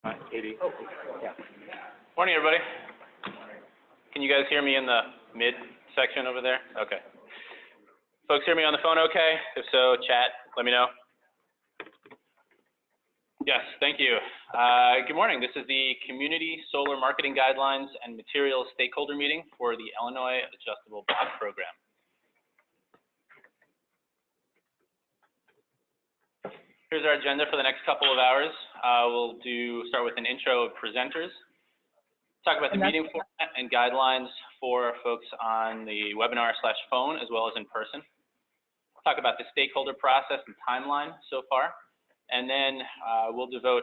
80. Oh, yeah. Morning, everybody. Can you guys hear me in the mid section over there? Okay. Folks hear me on the phone okay? If so, chat, let me know. Yes, thank you. Good morning. This is the Community Solar Marketing Guidelines and Materials Stakeholder Meeting for the Illinois Adjustable Block Program. Here's our agenda for the next couple of hours. We'll start with an intro of presenters, talk about the meeting format and guidelines for folks on the webinar/phone as well as in person, talk about the stakeholder process and timeline so far, and then we'll devote,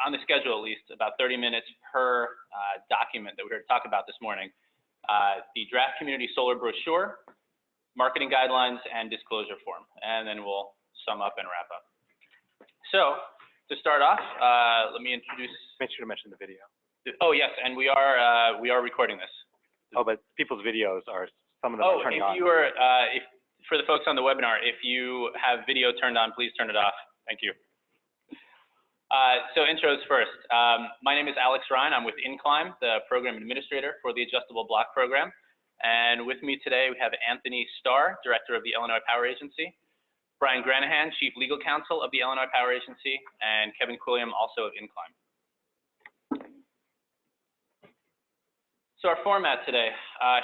on the schedule at least, about 30 minutes per document that we're here to talk about this morning. The draft community solar brochure, marketing guidelines, and disclosure form. And then we'll sum up and wrap up. So, to start off, let me introduce... Make sure to mention the video. Oh, yes, and we are recording this. Oh, but people's videos are, some of them are turning on. Oh, if you were, for the folks on the webinar, if you have video turned on, please turn it off. Thank you. So intros first. My name is Alex Ryan. I'm with Incline, the program administrator for the Adjustable Block Program. And with me today, we have Anthony Starr, director of the Illinois Power Agency, Brian Granahan, chief legal counsel of the Illinois Power Agency, and Kevin Quilliam, also of Incline. So our format today,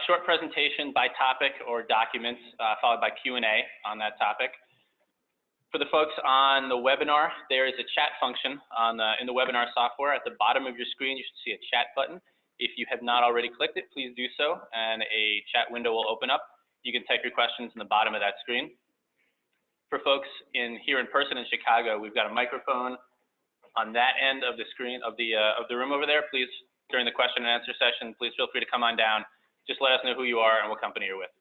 short presentation by topic or documents, followed by Q&A on that topic. For the folks on the webinar, there is a chat function in the webinar software. At the bottom of your screen, you should see a chat button. If you have not already clicked it, please do so, and a chat window will open up. You can type your questions in the bottom of that screen. For folks here in person in Chicago, we've got a microphone on that end of the screen of the room over there. Please, during the question and answer session, please feel free to come on down. Just let us know who you are and what company you're with.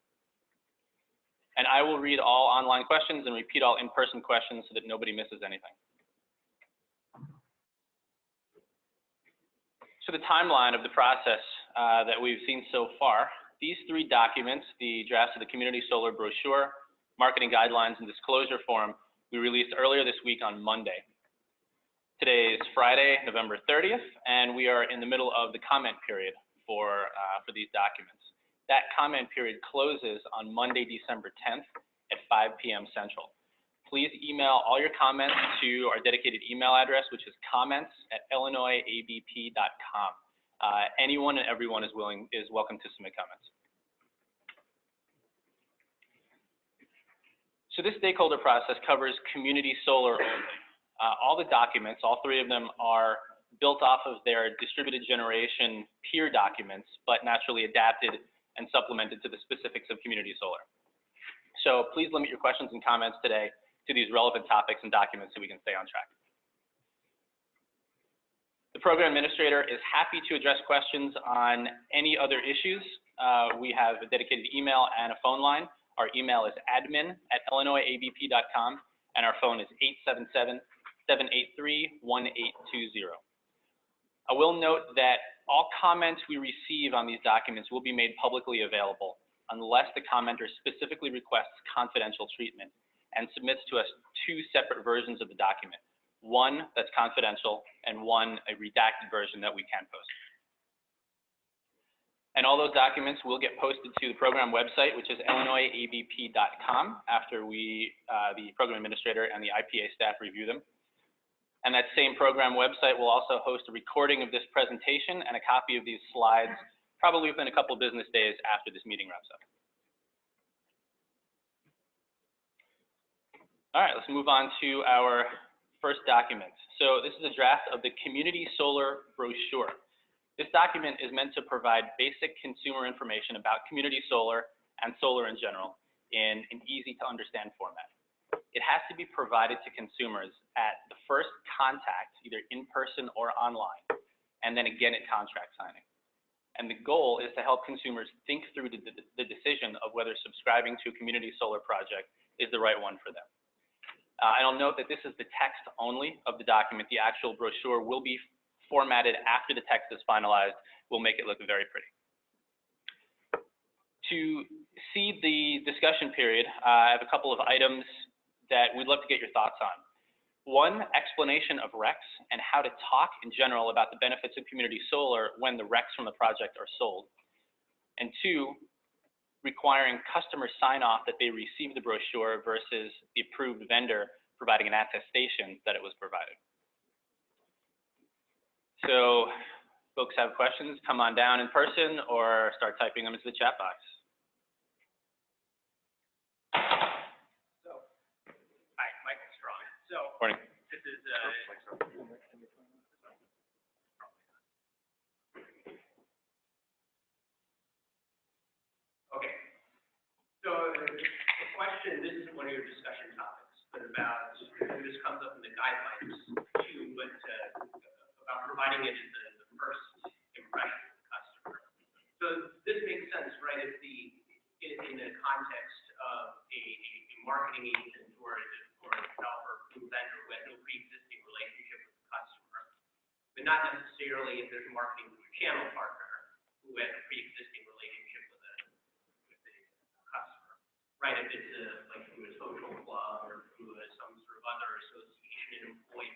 And I will read all online questions and repeat all in-person questions so that nobody misses anything. So the timeline of the process that we've seen so far, these three documents, the drafts of the Community Solar Brochure, Marketing Guidelines, and Disclosure Form, we released earlier this week on Monday. Today is Friday, November 30th, and we are in the middle of the comment period for these documents. That comment period closes on Monday, December 10th at 5 p.m. Central. Please email all your comments to our dedicated email address, which is comments@illinoisabp.com. Anyone and everyone is welcome to submit comments. So this stakeholder process covers community solar only. All the documents, all three of them, are built off of their distributed generation peer documents, but naturally adapted and supplemented to the specifics of community solar. So please limit your questions and comments today to these relevant topics and documents so we can stay on track. The program administrator is happy to address questions on any other issues. We have a dedicated email and a phone line. Our email is admin@illinoisabp.com, and our phone is 877-783-1820. I will note that all comments we receive on these documents will be made publicly available unless the commenter specifically requests confidential treatment and submits to us two separate versions of the document, one that's confidential and one a redacted version that we can post. And all those documents will get posted to the program website, which is illinoisabp.com, after the program administrator and the IPA staff review them. And that same program website will also host a recording of this presentation and a copy of these slides, probably within a couple business days after this meeting wraps up. All right, let's move on to our first document. So this is a draft of the Community Solar Brochure. This document is meant to provide basic consumer information about community solar and solar in general in an easy to understand format. It has to be provided to consumers at the first contact, either in person or online, and then again at contract signing. And the goal is to help consumers think through the decision of whether subscribing to a community solar project is the right one for them. I'll note that this is the text only of the document. The actual brochure will be formatted after the text is finalized. We'll make it look very pretty. To seed the discussion period, I have a couple of items that we'd love to get your thoughts on. One, explanation of RECs and how to talk in general about the benefits of community solar when the RECs from the project are sold. And two, requiring customer sign-off that they receive the brochure versus the approved vendor providing an attestation that it was provided. So, folks have questions, come on down in person or start typing them into the chat box. So, hi, Michael Strong. So, Morning. this is okay. So, the question, this is one of your discussion topics, but about, this comes up in the guidelines too, but about providing it as the first impression of the customer. So this makes sense, right? If in the context of a marketing agent or a developer who vendor who has no pre-existing relationship with the customer, but not necessarily if there's a marketing channel partner who has a pre-existing relationship with the customer, right? If it's like through a social club or through some sort of other association, an employee.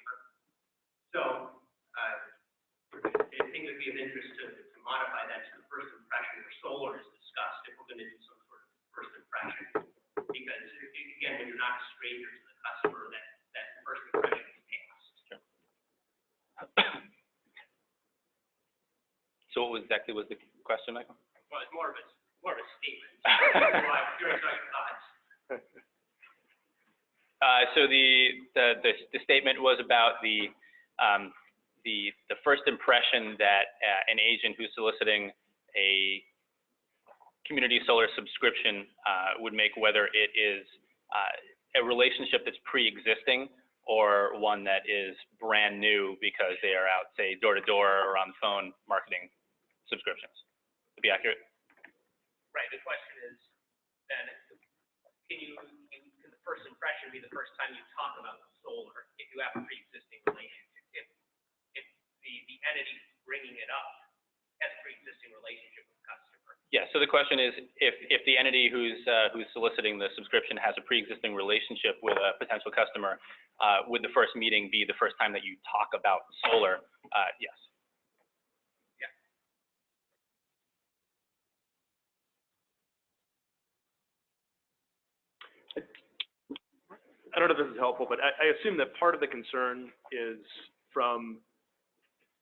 So I think it would be of interest to modify that to the first impression where solar is discussed if we're going to do some sort of first impression. Because, again, when you're not a stranger to the customer, that first impression is passed. Sure. So what exactly was the question, Michael? Well, it's more of a statement. Curious about your thoughts. So the statement was about the first impression that an agent who's soliciting a community solar subscription would make, whether it is a relationship that's pre-existing or one that is brand new because they are out, say, door to door or on the phone marketing subscriptions. To be accurate. Right. The question is then, can the first impression be the first time you talk about solar if you have a pre-existing relationship? If the entity bringing it up has a pre-existing relationship with the customer. Yeah. So the question is, if the entity who's soliciting the subscription has a pre-existing relationship with a potential customer, would the first meeting be the first time that you talk about solar? Yes. Yeah. I don't know if this is helpful, but I assume that part of the concern is from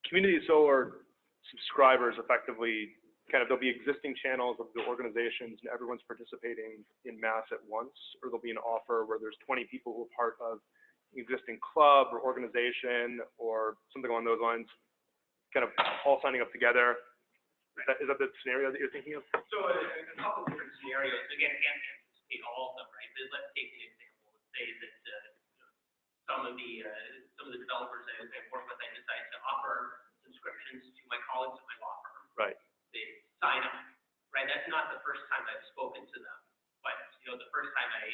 community solar subscribers effectively, there'll be existing channels of the organizations and everyone's participating in mass at once, or there'll be an offer where there's 20 people who are part of an existing club or organization or something along those lines, kind of all signing up together. Is that the scenario that you're thinking of? So a couple different scenarios. Again, I can't anticipate all of them, right? But let's take an example. Let's say that some of the developers I work with, I decide to offer subscriptions to my colleagues at my law firm. Right. They sign up, right? That's not the first time I've spoken to them, but the first time I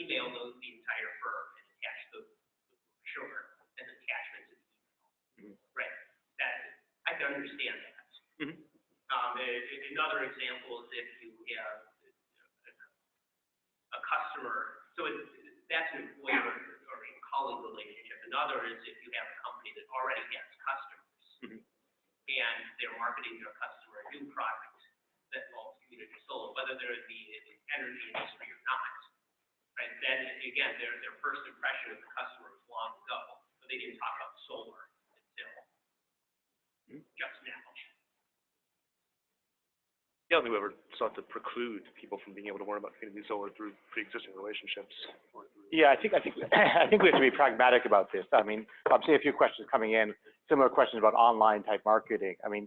email the entire firm and attach the brochure as an attachment to the email, right? That I can understand that. Mm-hmm. Another example is if you have a customer, so that's an employer or a colleague relationship. Another is if you have a company that already has customers. Mm-hmm. And they're marketing their customer a new product that involves community solar, whether they're in the energy industry or not. Right? Then again, their first impression of the customer was long ago, but they didn't talk about solar until just now. Yeah, I don't think we ever sought to preclude people from being able to learn about community solar through pre-existing relationships. Yeah, I think we have to be pragmatic about this. I mean, I'm seeing a few questions coming in, similar questions about online type marketing. I mean,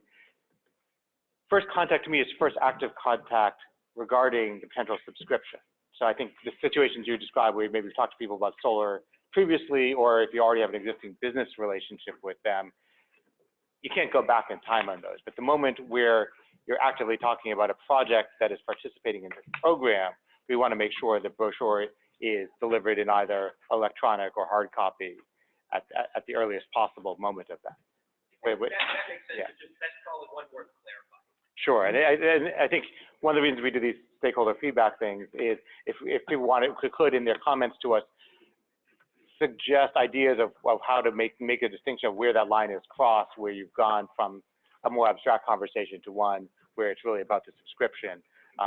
first contact to me is first active contact regarding the potential subscription. So I think the situations you described where maybe we've talked to people about solar previously, or if you already have an existing business relationship with them, you can't go back in time on those. But the moment where you're actively talking about a project that is participating in this program, we want to make sure the brochure is delivered in either electronic or hard copy at the earliest possible moment of that. That makes sense. Yeah. That's probably one word to clarify. Sure, and I think one of the reasons we do these stakeholder feedback things is if people could in their comments to us suggest ideas of how to make a distinction of where that line is crossed, where you've gone from a more abstract conversation to one where it's really about the subscription.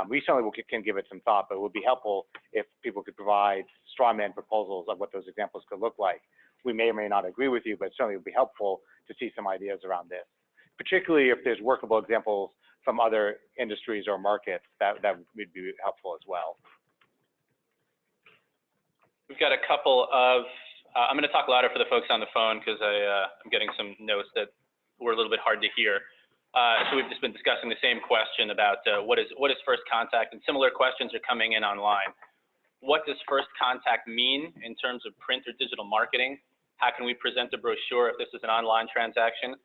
We certainly can give it some thought, but it would be helpful if people could provide straw man proposals of what those examples could look like. We may or may not agree with you, but certainly it would be helpful to see some ideas around this, particularly if there's workable examples from other industries or markets that would be helpful as well. We've got a couple of, I'm going to talk louder for the folks on the phone because I'm getting some notes that were a little bit hard to hear. So we've just been discussing the same question about what is first contact, and similar questions are coming in online. What does first contact mean in terms of print or digital marketing? How can we present a brochure if this is an online transaction?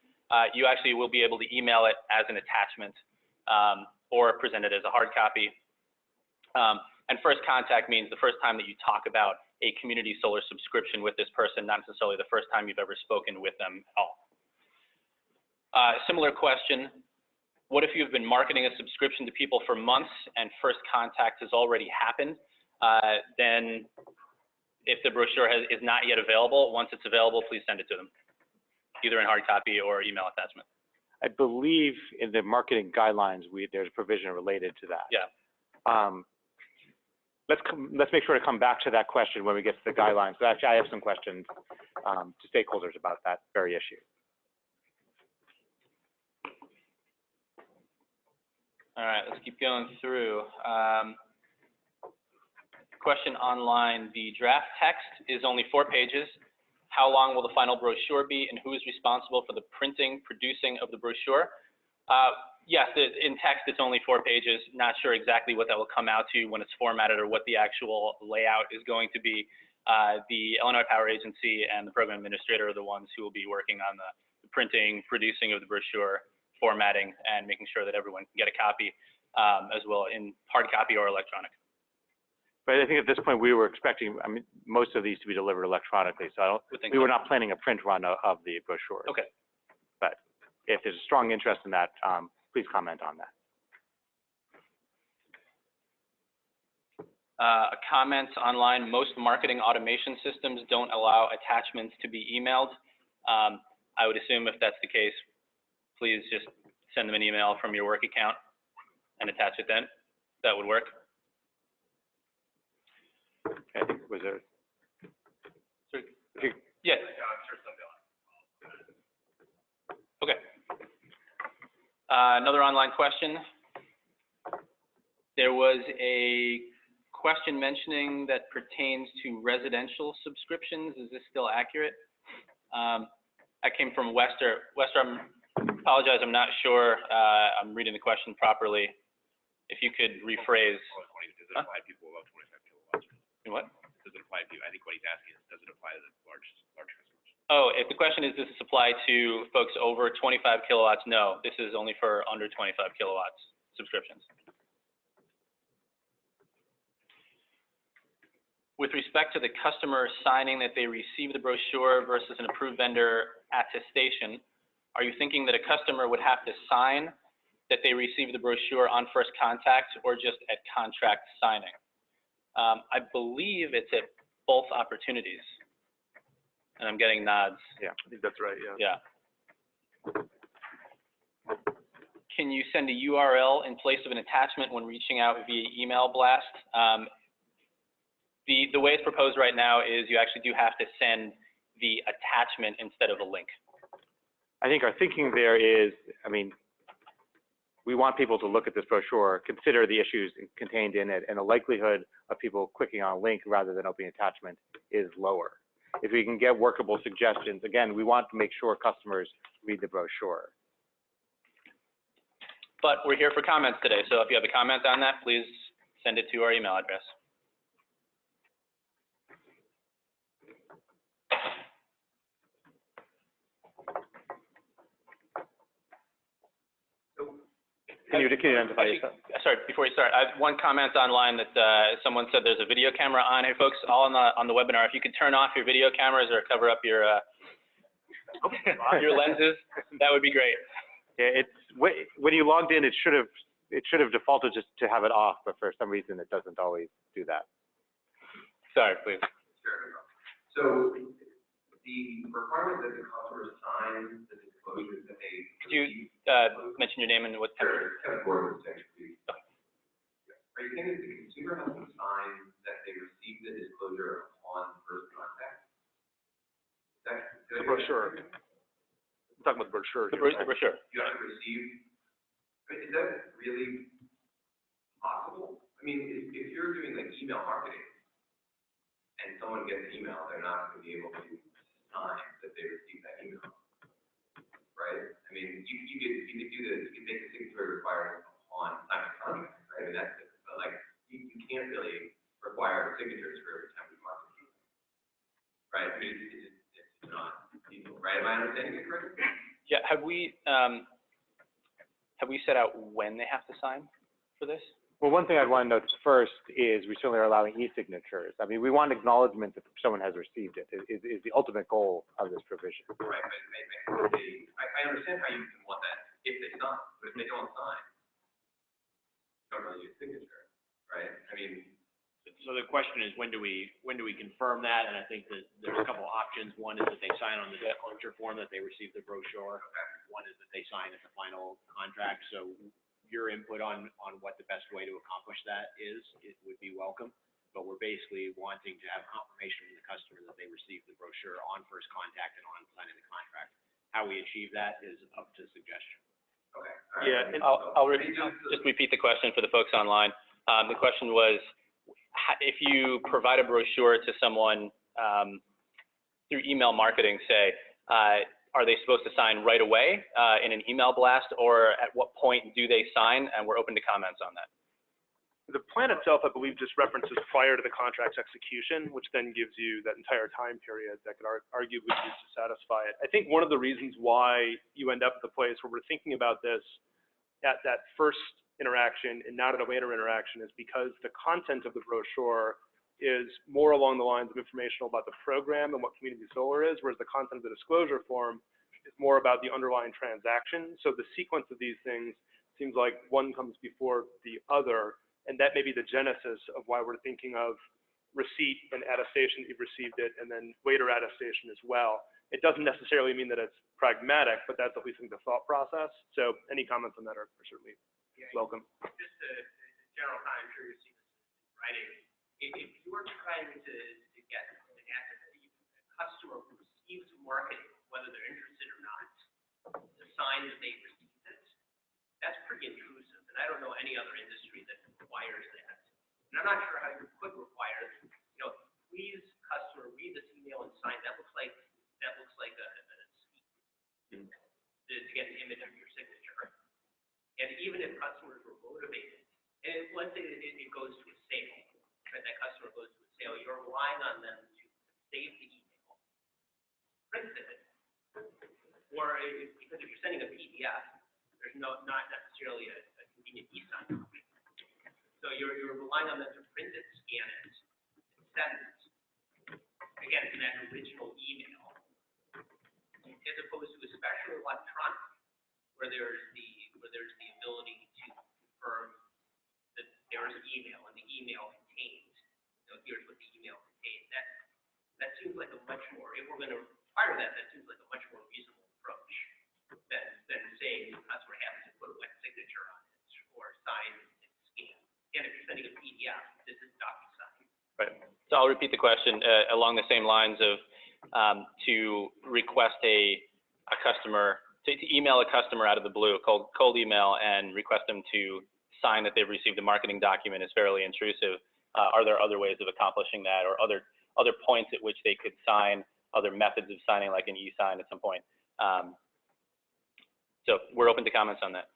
You actually will be able to email it as an attachment or present it as a hard copy. And first contact means the first time that you talk about a community solar subscription with this person, not necessarily the first time you've ever spoken with them at all. Similar question, what if you've been marketing a subscription to people for months and first contact has already happened? Then if the brochure is not yet available, once it's available, please send it to them, either in hard copy or email attachment. I believe in the marketing guidelines, there's a provision related to that. Yeah. Let's make sure to come back to that question when we get to the guidelines. But actually, I have some questions to stakeholders about that very issue. All right, let's keep going through. Question online, the draft text is only 4 pages. How long will the final brochure be, and who is responsible for the printing, producing of the brochure? Yes, in text it's only 4 pages. Not sure exactly what that will come out to when it's formatted or what the actual layout is going to be. The Illinois Power Agency and the program administrator are the ones who will be working on the printing, producing of the brochure, formatting, and making sure that everyone can get a copy as well in hard copy or electronic. But I think at this point we were expecting, I mean, most of these to be delivered electronically, so we were not planning a print run of the brochures. Okay. But if there's a strong interest in that, please comment on that. A comment online, most marketing automation systems don't allow attachments to be emailed. I would assume if that's the case, please just send them an email from your work account and attach it then. That would work. I think, was there? Yes. Okay. Another online question. There was a question mentioning that pertains to residential subscriptions. Is this still accurate? I came from Wester. Wester, I apologize, I'm not sure I'm reading the question properly. If you could rephrase. Does it apply to people above 25 kilowatts? In what? Does it apply to people? I think what he's asking is, does it apply to the large customers? Oh, if the question is, does this apply to folks over 25 kilowatts? No, this is only for under 25 kilowatts subscriptions. With respect to the customer signing that they receive the brochure versus an approved vendor attestation, are you thinking that a customer would have to sign that they receive the brochure on first contact or just at contract signing? I believe it's at both opportunities. And I'm getting nods. Yeah, I think that's right, yeah. Yeah. Can you send a URL in place of an attachment when reaching out via email blast? The way it's proposed right now is you actually do have to send the attachment instead of a link. I think our thinking there is, I mean, we want people to look at this brochure, consider the issues contained in it, and the likelihood of people clicking on a link rather than opening attachment is lower. If we can get workable suggestions, again, we want to make sure customers read the brochure. But we're here for comments today, so if you have a comment on that, please send it to our email address. Can you identify yourself? Sorry, before you start, I have one comment online that someone said there's a video camera on. Hey, folks, all on the webinar, if you could turn off your video cameras or cover up your lenses, that would be great. Yeah, it's when you logged in, it should have defaulted just to have it off, but for some reason it doesn't always do that. Sorry, please. Sure. So the requirement that the customer sign the disclosure that they. Could you mention your name and what? Sure, Kevin Gordon, please. Are you saying that the consumer has to sign that they received the disclosure upon first contact? The brochure. I'm talking about the brochure. The brochure. You have to receive, I mean, is that really possible? I mean, if you're doing like email marketing and someone gets an email, they're not going to be able to sign that they received that email, right? I mean, you could do this, you could make the signatory required upon signing a contract, right? I mean, that's it. But like, you can't really require signatures for every time you market, right? I mean, it's not feasible, right? Am I understanding it correctly? Yeah. Have we set out when they have to sign for this? Well, one thing I'd want to note first is we certainly are allowing e-signatures. I mean, we want acknowledgement that someone has received it, is the ultimate goal of this provision. Right, but I understand how you can want that if they sign, but if they don't sign, you don't really use signature, right? I mean. So the question is, when do we confirm that? And I think that there's a couple options. One is that they sign on the disclosure form that they receive the brochure. One is that they sign at the final contract. So your input on what the best way to accomplish that is, it would be welcome. But we're basically wanting to have confirmation from the customer that they received the brochure on first contact and on signing the contract. How we achieve that is up to suggestion. Okay. Yeah, and I'll just repeat the question for the folks online. The question was, if you provide a brochure to someone through email marketing, say, are they supposed to sign right away in an email blast, or at what point do they sign? And we're open to comments on that. the plan itself, I believe, just references prior to the contract's execution, which then gives you that entire time period that could arguably be used to satisfy it. I think one of the reasons why you end up at the place where we're thinking about this at that first interaction and not at a later interaction is because the content of the brochure is more along the lines of informational about the program and what community solar is, whereas the content of the disclosure form is more about the underlying transaction. So the sequence of these things seems like one comes before the other, and that may be the genesis of why we're thinking of receipt and attestation that you've received it, and then later attestation as well. It doesn't necessarily mean that it's pragmatic, but that's at least the thought process. So any comments on that are certainly welcome. Just a general comment, I'm sure you've seen this in writing. If you were trying to get an asset, a customer who receives marketing, whether they're interested or not, to sign that they received it, that's pretty intrusive. And I don't know any other industry that requires that. And I'm not sure how you could require it. You know, please, customer, read this email and sign. That looks like a scheme to get an image of your signature. And even if customers were motivated, and let's say it goes to a sale, right? That customer goes to a sale, you're relying on them to save the email, print it, or because if you're sending a PDF, there's not necessarily a convenient e-sign copy. So you're relying on them to print it, scan it, and send it. Again, to that original email, as opposed to especially electronic, where there's the ability to confirm that there is an email and the email contains, here's what the email contains. That seems like a much more, if we're going to require that seems like a much more reasonable approach than saying the customer has to put a wet signature on it or sign and scan. Again, if you're sending a PDF, this is DocuSign. Right. So I'll repeat the question along the same lines of to request a customer, to email a customer out of the blue, cold email, and request them to sign that they've received a marketing document is fairly intrusive. Are there other ways of accomplishing that, or other points at which they could sign, other methods of signing, like an e-sign at some point? So we're open to comments on that.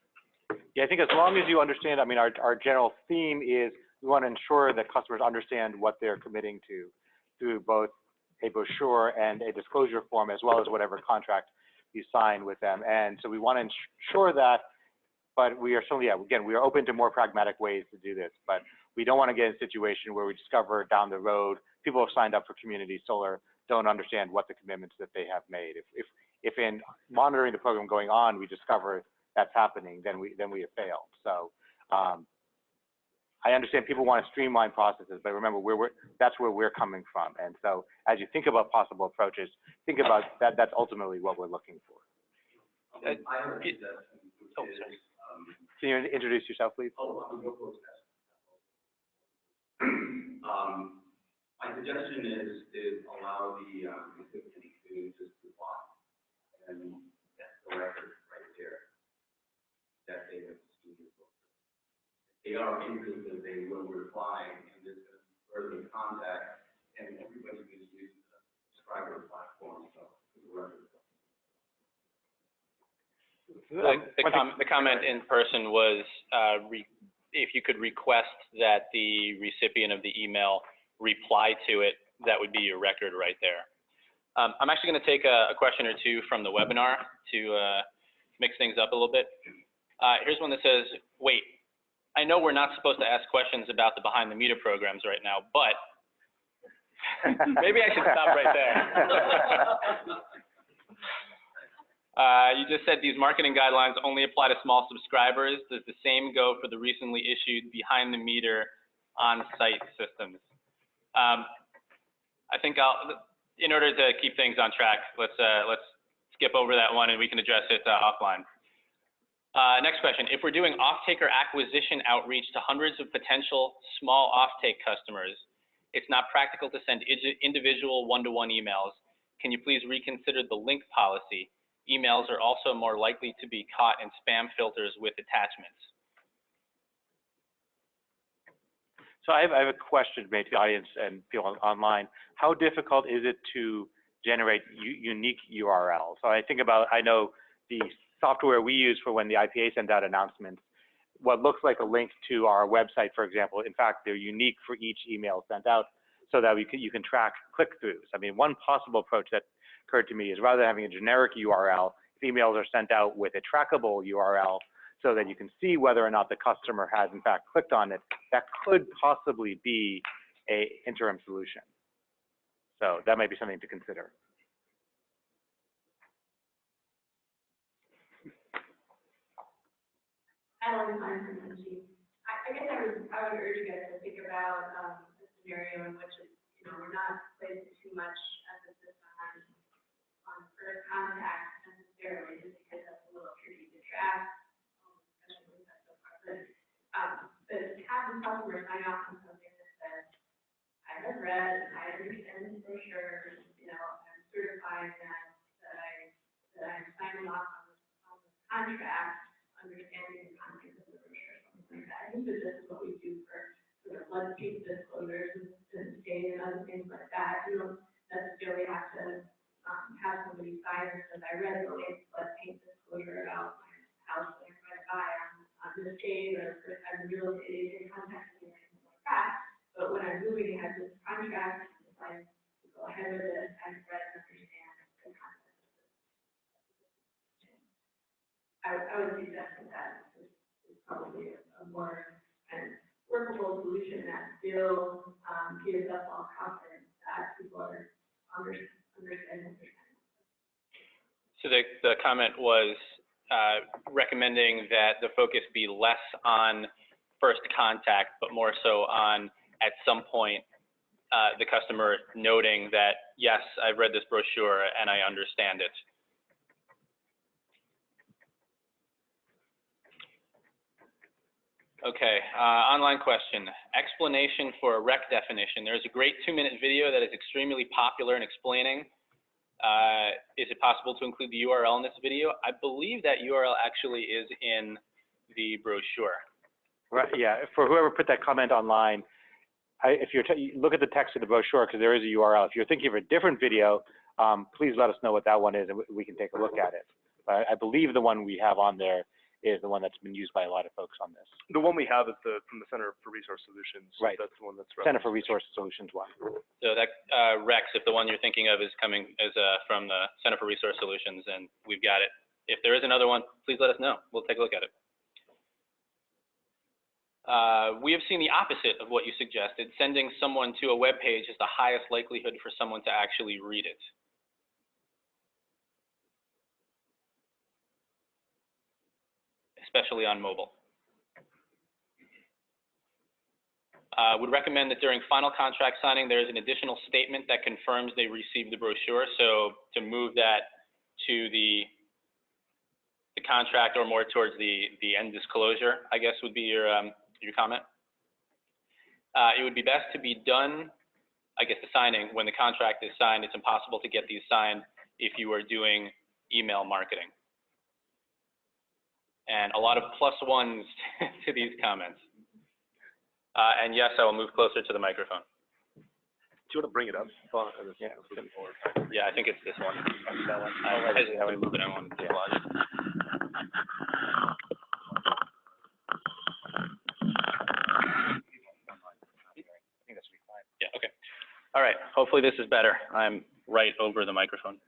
Yeah, I think as long as you understand, I mean, our general theme is we want to ensure that customers understand what they're committing to through both a brochure and a disclosure form, as well as whatever contract you sign with them. And so we want to ensure that, but we are certainly, again, we are open to more pragmatic ways to do this, but we don't want to get in a situation where we discover down the road, people have signed up for community solar, don't understand what the commitments that they have made. If in monitoring the program going on, we discover that's happening, then we have failed. So I understand people want to streamline processes, but remember, that's where we're coming from. And so as you think about possible approaches, think about that, that's ultimately what we're looking for. I have a suggestion, Oh, which sorry. is, Can you introduce yourself, please? My suggestion is to allow the, recipient to just reply, and that's the record right there. That they have seen it. If they are interested, they will reply, and there's going to be further contact, and everybody's going to use the subscriber platform, so the record. The comment in person was, if you could request that the recipient of the email reply to it, that would be your record right there. I'm actually going to take a question or two from the webinar to mix things up a little bit. Here's one that says, wait, I know we're not supposed to ask questions about the behind the meter programs right now, but maybe I should stop right there. You just said these marketing guidelines only apply to small subscribers. Does the same go for the recently issued behind the meter on-site systems? I think in order to keep things on track, let's skip over that one and we can address it offline. Next question. If we're doing off-taker acquisition outreach to hundreds of potential small off-take customers, it's not practical to send individual one-to-one emails. Can you please reconsider the link policy? Emails are also more likely to be caught in spam filters with attachments. So I have a question made to the audience and people online. How difficult is it to generate unique URLs? So I know the software we use for when the IPA sends out announcements, what looks like a link to our website, for example, in fact, they're unique for each email sent out so that you can track click-throughs. I mean, one possible approach that occurred to me is rather than having a generic URL, if emails are sent out with a trackable URL so that you can see whether or not the customer has in fact clicked on it, that could possibly be an interim solution. So that might be something to consider. I guess I would urge you guys to think about a scenario in which we're not placing too much emphasis on first contact necessarily, just because that's a little tricky to track, especially with that so far. But have the customer sign off on something that says, I have read, I understand the brochure, I'm certifying that I'm signing off on this contract, understanding the content of the brochure, something like that. I think that this is what we do for sort of flood peak disclosures and state and other things like that. You don't necessarily have to have somebody sign that says, I read the latest flood peak disclosure about my house that I'm going to buy on this date, or first time real estate agent contacting me, or anything like that. But when I'm moving ahead with this contract, if I go ahead with it, I've read and understand the content. I would suggest that is probably a more kind of workable solution that still gives us all confidence that people are understanding. So the comment was recommending that the focus be less on first contact, but more so on at some point the customer noting that, yes, I've read this brochure and I understand it. Okay, online question. Explanation for a rec definition. There's a great 2-minute video that is extremely popular in explaining. Is it possible to include the URL in this video? I believe that URL actually is in the brochure. Right, yeah, for whoever put that comment online, if you're look at the text of the brochure, because there is a URL. If you're thinking of a different video, please let us know what that one is, and we can take a look at it. But I believe the one we have on there is the one that's been used by a lot of folks on this. The one we have is from the Center for Resource Solutions. Right. That's the one that's Center for Resource Solutions one. So that Rex, if the one you're thinking of is coming as from the Center for Resource Solutions, and we've got it. If there is another one, please let us know. We'll take a look at it. We have seen the opposite of what you suggested. Sending someone to a web page is the highest likelihood for someone to actually read it. Especially on mobile. Would recommend that during final contract signing, there is an additional statement that confirms they received the brochure. So to move that to the contract or more towards the end disclosure, I guess would be your comment. It would be best to be done, I guess, the signing when the contract is signed. It's impossible to get these signed if you are doing email marketing. And a lot of +1s to these comments. And yes, I will move closer to the microphone. Do you want to bring it up? Yeah. Yeah, I think it's this one. That one. I hesitate to move it. I want to lodge it. I think that should be fine. Yeah, okay. All right, hopefully this is better. I'm right over the microphone.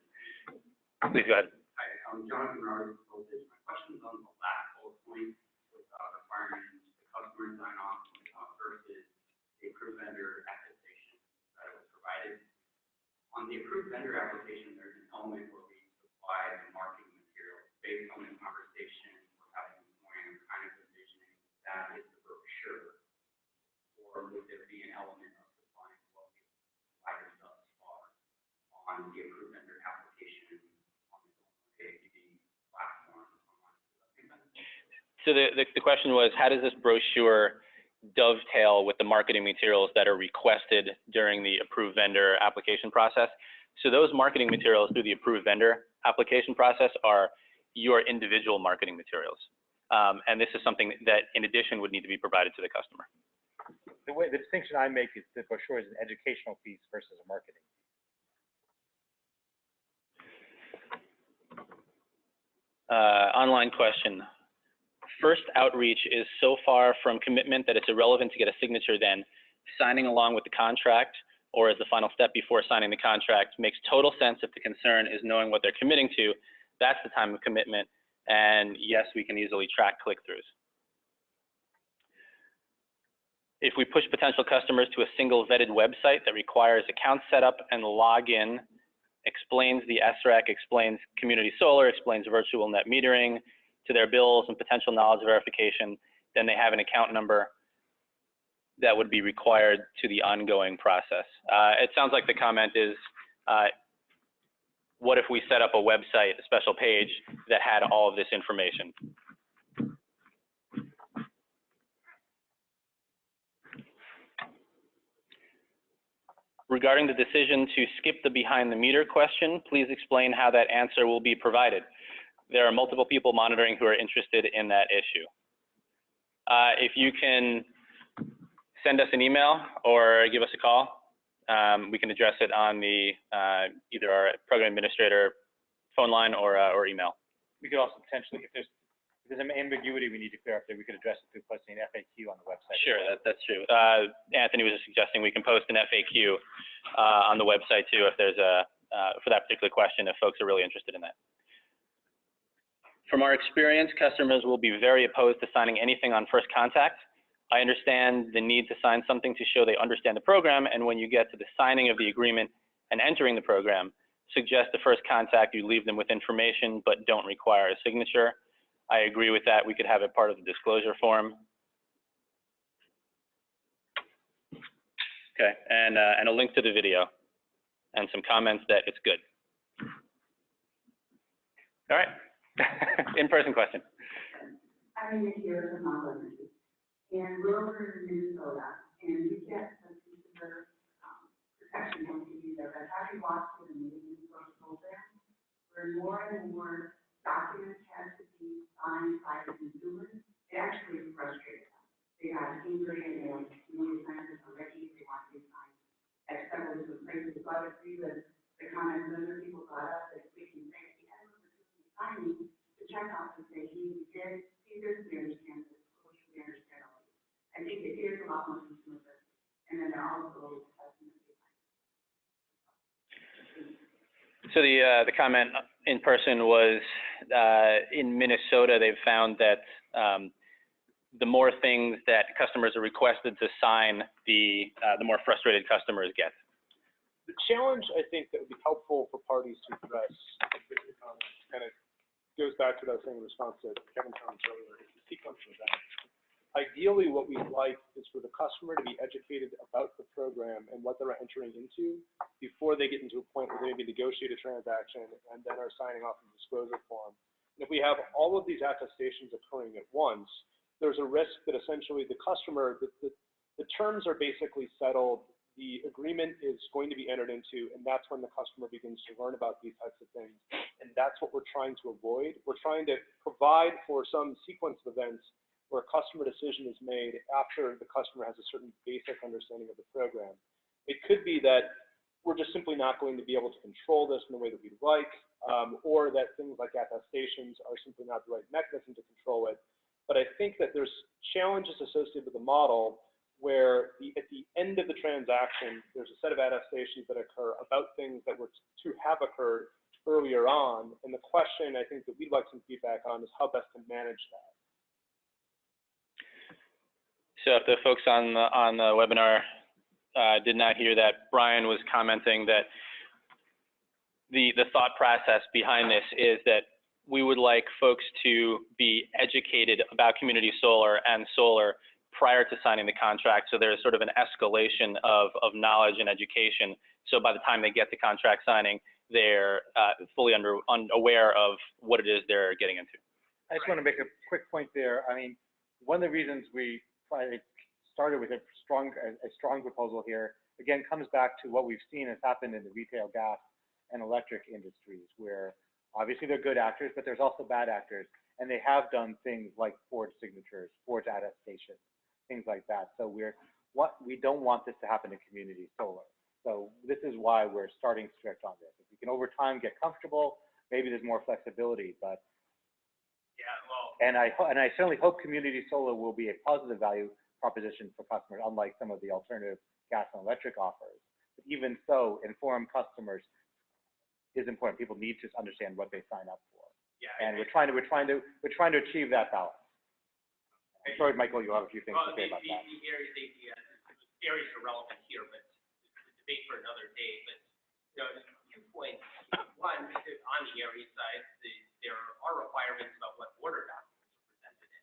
Please go ahead. Hi, I'm Jonathan Roberts. My question is on the last bullet point with requiring the customer sign off versus the approved vendor attestation that was provided. On the approved vendor application, there's an element where we supply the marketing material based on the conversation we're having this morning. I'm kind of envisioning that is the brochure, or would there be an element of supplying what we provided thus far on the approved vendor application on the ABP platform? So the question was, how does this brochure dovetail with the marketing materials that are requested during the approved vendor application process? So those marketing materials through the approved vendor application process are your individual marketing materials. And this is something that, in addition, would need to be provided to the customer. The distinction I make is the brochure is an educational piece versus a marketing. Online question. First outreach is so far from commitment that it's irrelevant to get a signature then. Signing along with the contract or as the final step before signing the contract makes total sense if the concern is knowing what they're committing to. That's the time of commitment. And yes, we can easily track click-throughs. If we push potential customers to a single vetted website that requires account setup and login, explains the SREC, explains community solar, explains virtual net metering to their bills and potential knowledge verification, then they have an account number that would be required to the ongoing process. It sounds like the comment is, what if we set up a website, a special page that had all of this information? Regarding the decision to skip the behind the meter question, please explain how that answer will be provided. There are multiple people monitoring who are interested in that issue. If you can send us an email or give us a call, we can address it on the either our program administrator phone line or email. We could also potentially, if there's an ambiguity we need to clear up there, we could address it through posting an FAQ on the website. Sure, that's true. Anthony was just suggesting we can post an FAQ on the website too if there's for that particular question, if folks are really interested in that. From our experience, customers will be very opposed to signing anything on first contact. I understand the need to sign something to show they understand the program, and when you get to the signing of the agreement and entering the program, suggest the first contact you leave them with information but don't require a signature. I agree with that. We could have it part of the disclosure form. Okay, and a link to the video and some comments that it's good. All right, in-person question. I'm in here from Mount Lebanon, and we're over in Minnesota, and we get some consumer protection when we use it. But having walked through the meeting social program, where more and more documents have to be signed by the consumers, it actually frustrated them. They got angry and they want to sign this already, they want to be signed at several different places. So I agree with the comments that other people brought up, that we can say at the end of the signing, to check out and say, hey, we did see this, we understand this, we understand all this. I think it is a lot more consumer friendly. And then they're also So the comment in person was in Minnesota, they've found that the more things that customers are requested to sign, the more frustrated customers get. The challenge, I think, that would be helpful for parties to address kind of goes back to that same response that Kevin commented earlier, is the sequence of events. ideally what we'd like is for the customer to be educated about the program and what they're entering into before they get into a point where they maybe negotiate a transaction and then are signing off on the disclosure form. And if we have all of these attestations occurring at once, there's a risk that essentially the customer, the terms are basically settled, the agreement is going to be entered into, and that's when the customer begins to learn about these types of things. And that's what we're trying to avoid. We're trying to provide for some sequence of events where a customer decision is made after the customer has a certain basic understanding of the program. It could be that we're just simply not going to be able to control this in the way that we'd like, or that things like attestations are simply not the right mechanism to control it. But I think that there's challenges associated with the model where at the end of the transaction, there's a set of attestations that occur about things that were to have occurred earlier on. And the question I think that we'd like some feedback on is how best to manage that. So if the folks on the webinar did not hear that, Brian was commenting that the thought process behind this is that we would like folks to be educated about community solar and solar prior to signing the contract. So there's sort of an escalation of knowledge and education. So by the time they get the contract signing, they're fully aware of what it is they're getting into. I just want to make a quick point there. I mean, one of the reasons we started with a strong proposal here, again, comes back to what we've seen has happened in the retail gas and electric industries, where obviously they're good actors, but there's also bad actors, and they have done things like forged signatures, forged attestations, things like that. So we don't want this to happen in community solar. So this is why we're starting strict on this. If we can over time get comfortable, maybe there's more flexibility, but Yeah, well, and I certainly hope community solar will be a positive value proposition for customers, unlike some of the alternative gas and electric offers. But even so, informed customers is important. People need to understand what they sign up for. yeah. And we're trying to achieve that balance. I'm sorry, Michael, you have a few things to say about that. The areas are relevant here, but the debate for another day. But, you know, 2 points. One, on the area side, there are requirements about what order documents are presented in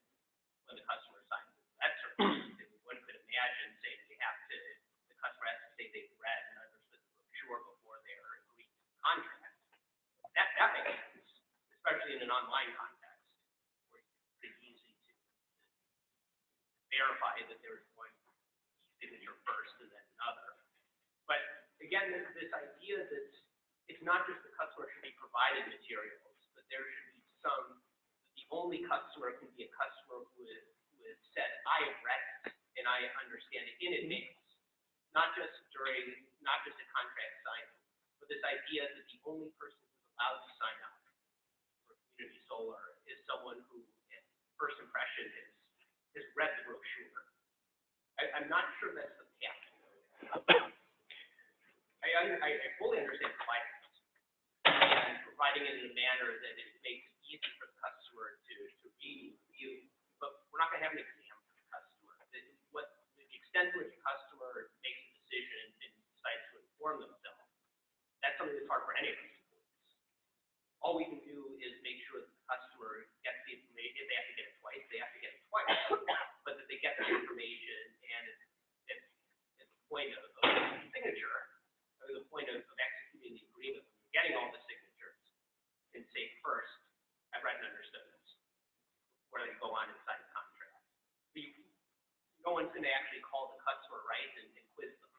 when the customer signs it. That's certainly one could imagine saying the customer has to say they've read and understood the brochure before they're agreed to the contract. That makes sense, especially in an online context where it's pretty easy to verify that there's one signature first and then another. But again, this idea that it's not just the customer should be provided materials, but there should be the only customer can be a customer who has said, I have read it and I understand it in advance, not just a contract signing, but this idea that the only person who's allowed to sign up for community solar is someone who, at first impression, has read the brochure. I'm not sure that's the path. I fully understand providing it and providing it in a manner that it makes it easy for the customer to review, but we're not going to have an exam for the customer. The extent to which a customer makes a decision and decides to inform themselves, that's something that's hard for any of us to do. All we can do is make sure that the customer gets the information. If they have to get it twice, they have to get it twice, but that they get the information and at the point of signature, or the point of executing the agreement, when you're getting all the signatures, and say first, I've read and understood this, before they go on and sign the contract. No one's going to actually call the customer, right, and quiz them,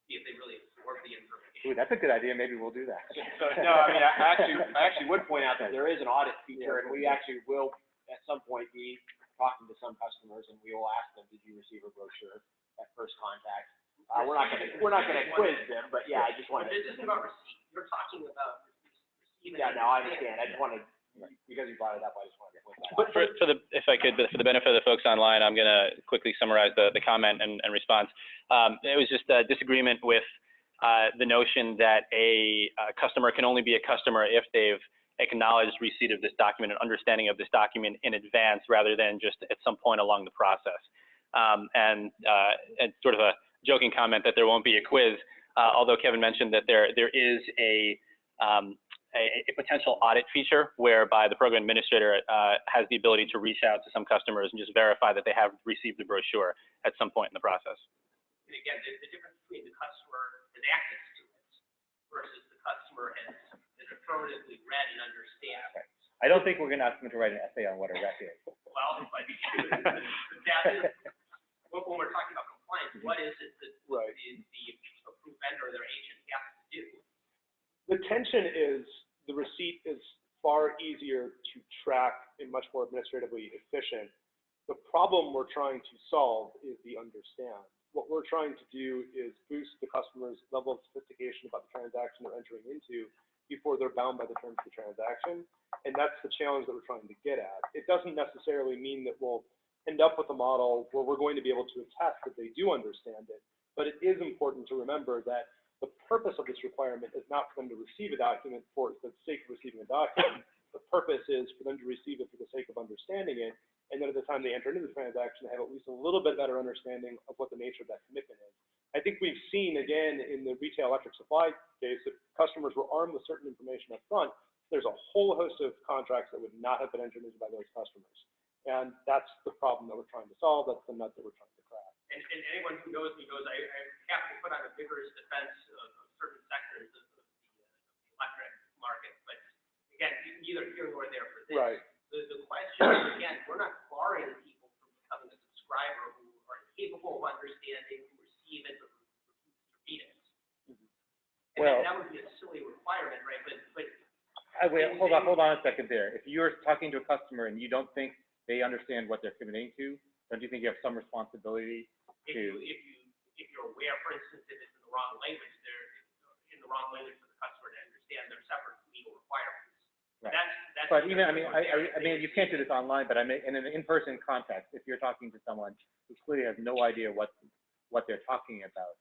see if they really absorb the information. Ooh, that's a good idea. Maybe we'll do that. So, no, I mean, I actually would point out that there is an audit feature, and we actually will, at some point, be talking to some customers, and we will ask them, did you receive a brochure at first contact? We're not gonna quiz them, but yeah, I just wanted. This isn't about receipt. You're talking about receiving. Yeah, no, I understand. I just wanted, because you brought it up, I just wanted to point that out. But if I could, for the benefit of the folks online, I'm going to quickly summarize the comment and response. It was just a disagreement with the notion that a customer can only be a customer if they've acknowledged receipt of this document and understanding of this document in advance, rather than just at some point along the process. And sort of a joking comment that there won't be a quiz, although Kevin mentioned that there is a a potential audit feature whereby the program administrator has the ability to reach out to some customers and just verify that they have received the brochure at some point in the process. And again, the difference between the customer has access to it versus the customer has affirmatively read and understands. Right. I don't think we're going to ask them to write an essay on what a rec is. Well, but that is, when we're talking about compliance, what is it that Right. the approved vendor or their agent has to do? The tension is the receipt is far easier to track and much more administratively efficient. The problem we're trying to solve is the understand. What we're trying to do is boost the customer's level of sophistication about the transaction they're entering into before they're bound by the terms of the transaction. And that's the challenge that we're trying to get at. It doesn't necessarily mean that we'll end up with a model where we're going to be able to attest that they do understand it. But it is important to remember that the purpose of this requirement is not for them to receive a document for the sake of receiving a document. The purpose is for them to receive it for the sake of understanding it. And then at the time they enter into the transaction, they have at least a little bit better understanding of what the nature of that commitment is. I think we've seen, again, in the retail electric supply case, that customers were armed with certain information up front. There's a whole host of contracts that would not have been entered into by those customers. And that's the problem that we're trying to solve. That's the nut that we're trying to crack. And anyone who knows me knows I'm happy to put on a vigorous defense of certain sectors of the electric market. But again, neither here nor there for this. Right. The question is, again, we're not barring people from becoming a subscriber who are capable of understanding, who receive it, or refuse to read it. And Well, that would be a silly requirement, right? But wait, hold on a second there. If you're talking to a customer and you don't think they understand what they're committing to, don't you think you have some responsibility if you're aware, for instance, if it's in the wrong language, they're in the wrong language for the customer to understand their separate legal requirements. Right. That's But even, I mean, you can't do this online, but I mean, in an in-person context, if you're talking to someone who clearly has no idea what they're talking about,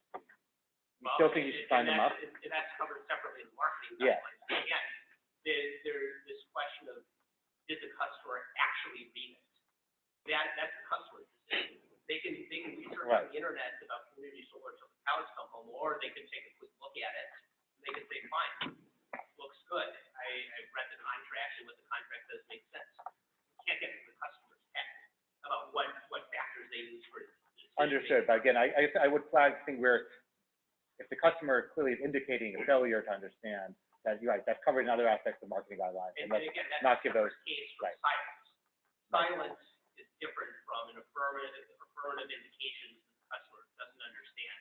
you still think you should sign them up? That's covered separately in the marketing Yeah. guidelines. Again, there's this question of, did the customer actually read it? That's the customer's decision. They can research Right. on the internet about community solar till the cows come home, or they can take a quick look at it. And they can say, fine, looks good. I've read the contract, and what the contract does make sense. You can't get into the customer's head about what factors they use for decision. Understood, but again, I would flag the thing where if the customer clearly is indicating a failure to understand, that you're right, that's covered in other aspects of marketing guidelines. And let's again, that's not give those, a case for right. silence. Silence is different from an affirmative indication that the customer doesn't understand.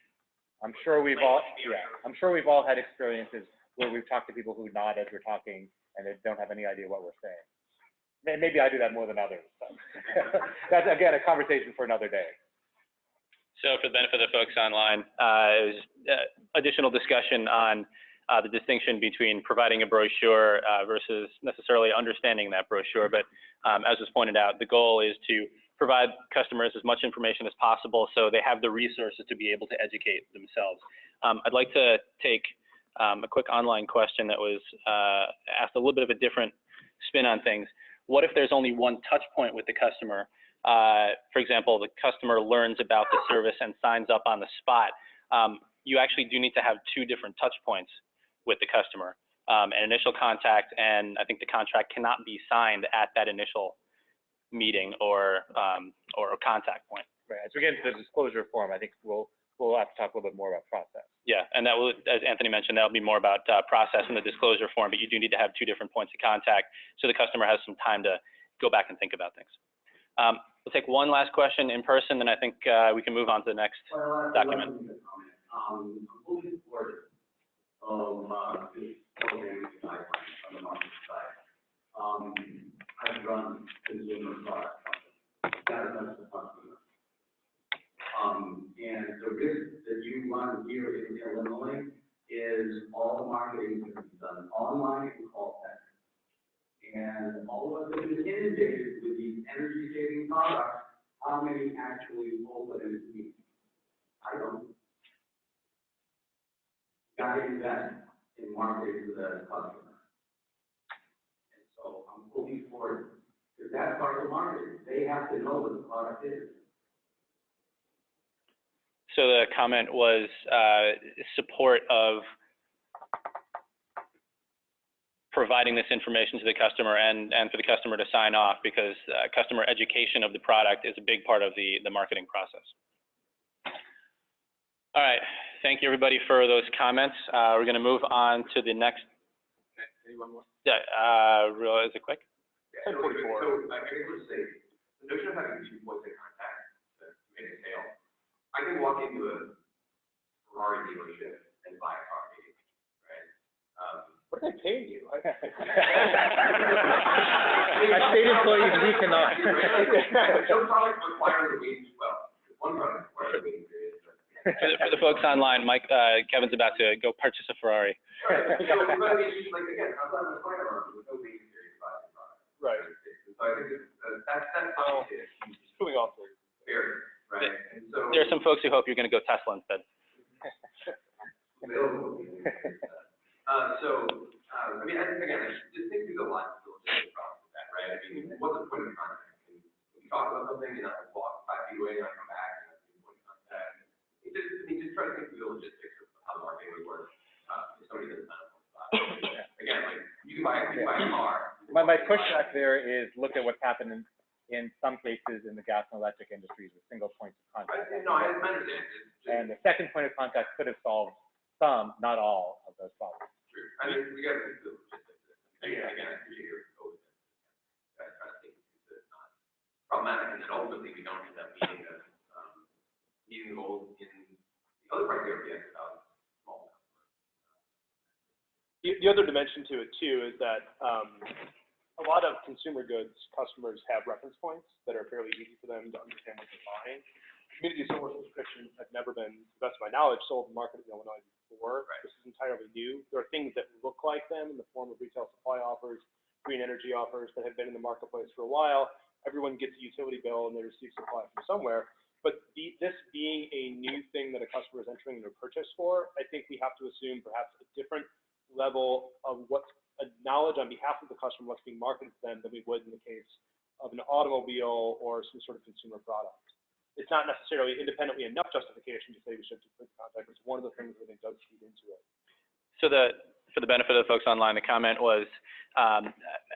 I'm sure we've all had experiences where we've talked to people who nod as we're talking and they don't have any idea what we're saying. Maybe I do that more than others. So. That's, again, a conversation for another day. So for the benefit of the folks online, additional discussion on the distinction between providing a brochure versus necessarily understanding that brochure. But as was pointed out, the goal is to provide customers as much information as possible so they have the resources to be able to educate themselves. I'd like to take a quick online question that was asked a little bit of a different spin on things. What if there's only one touch point with the customer? For example, the customer learns about the service and signs up on the spot. You actually do need to have two different touch points with the customer. An initial contact, and I think the contract cannot be signed at that initial meeting or a contact point. Right. As we get into the disclosure form, I think we'll have to talk a little bit more about process. Yeah, and that will, as Anthony mentioned, that'll be more about process in the disclosure form, but you do need to have two different points of contact so the customer has some time to go back and think about things. We'll take one last question in person, then I think we can move on to the next document. I'm moving forward of this program guidelines on the market side. I've run consumer product companies, that is the customer. And the risk that you run here in Illinois is all the marketing can be done online and call center. And all of them is inundated with these energy saving products. How many actually open and use? I don't. Got to invest in marketing to the customer. And so I'm looking forward, because that's part of the marketing. They have to know what the product is. So the comment was support of providing this information to the customer and for the customer to sign off, because customer education of the product is a big part of the marketing process. All right, thank you everybody for those comments. We're going to move on to the next. Anyone want? Yeah, is it quick? Yeah, so I guess let's say, the notion of having 2 points of contact to make a sale, I can walk into a Ferrari dealership and buy a car, maybe, right? What are they paying you? As state employees, we cannot. Some products require the waiting, well, one product requires the waiting period. For the folks online, Kevin's about to go purchase a Ferrari. Right, so, but I mean, like, again, outside of the firearm, there's no waiting period to buy the product. Right. So I think that's obviously a huge Pulling off the barrier, right? And so. There are some folks who hope you're going to go Tesla instead. Available. I mean, again, I just think there's a lot of logistical problems with that, right? I mean, what's the point of contact? When you talk about something and I walk 5 feet away and I come back and that's the point of contact. Just try to think through the logistics of how marketing would work. If somebody doesn't know. Again, like, you can buy a car. My pushback there is look at what's happened in some cases in the gas and electric industries with single points of contact. No, I understand. And the second point of contact could have solved some, not all, of those problems. True. I mean, we got to think through the logistics. Again, I appreciate your COVID. Guys try to think through it's not problematic, and then ultimately we don't end up meeting the goals in the other part of the RPX about small customers. The other dimension to it too is that a lot of consumer goods customers have reference points that are fairly easy for them to understand what they're buying. Community solar subscriptions have never been, to the best of my knowledge, sold in the market in Illinois before. Right. This is entirely new. There are things that look like them in the form of retail supply offers, green energy offers that have been in the marketplace for a while. Everyone gets a utility bill and they receive supply from somewhere. But this being a new thing that a customer is entering into a purchase for, I think we have to assume perhaps a different level of what's a knowledge on behalf of the customer, what's being marketed to them, than we would in the case of an automobile or some sort of consumer product. It's not necessarily independently enough justification to say we should do contact. It's one of the things that I think does feed into it. So for the benefit of the folks online, the comment was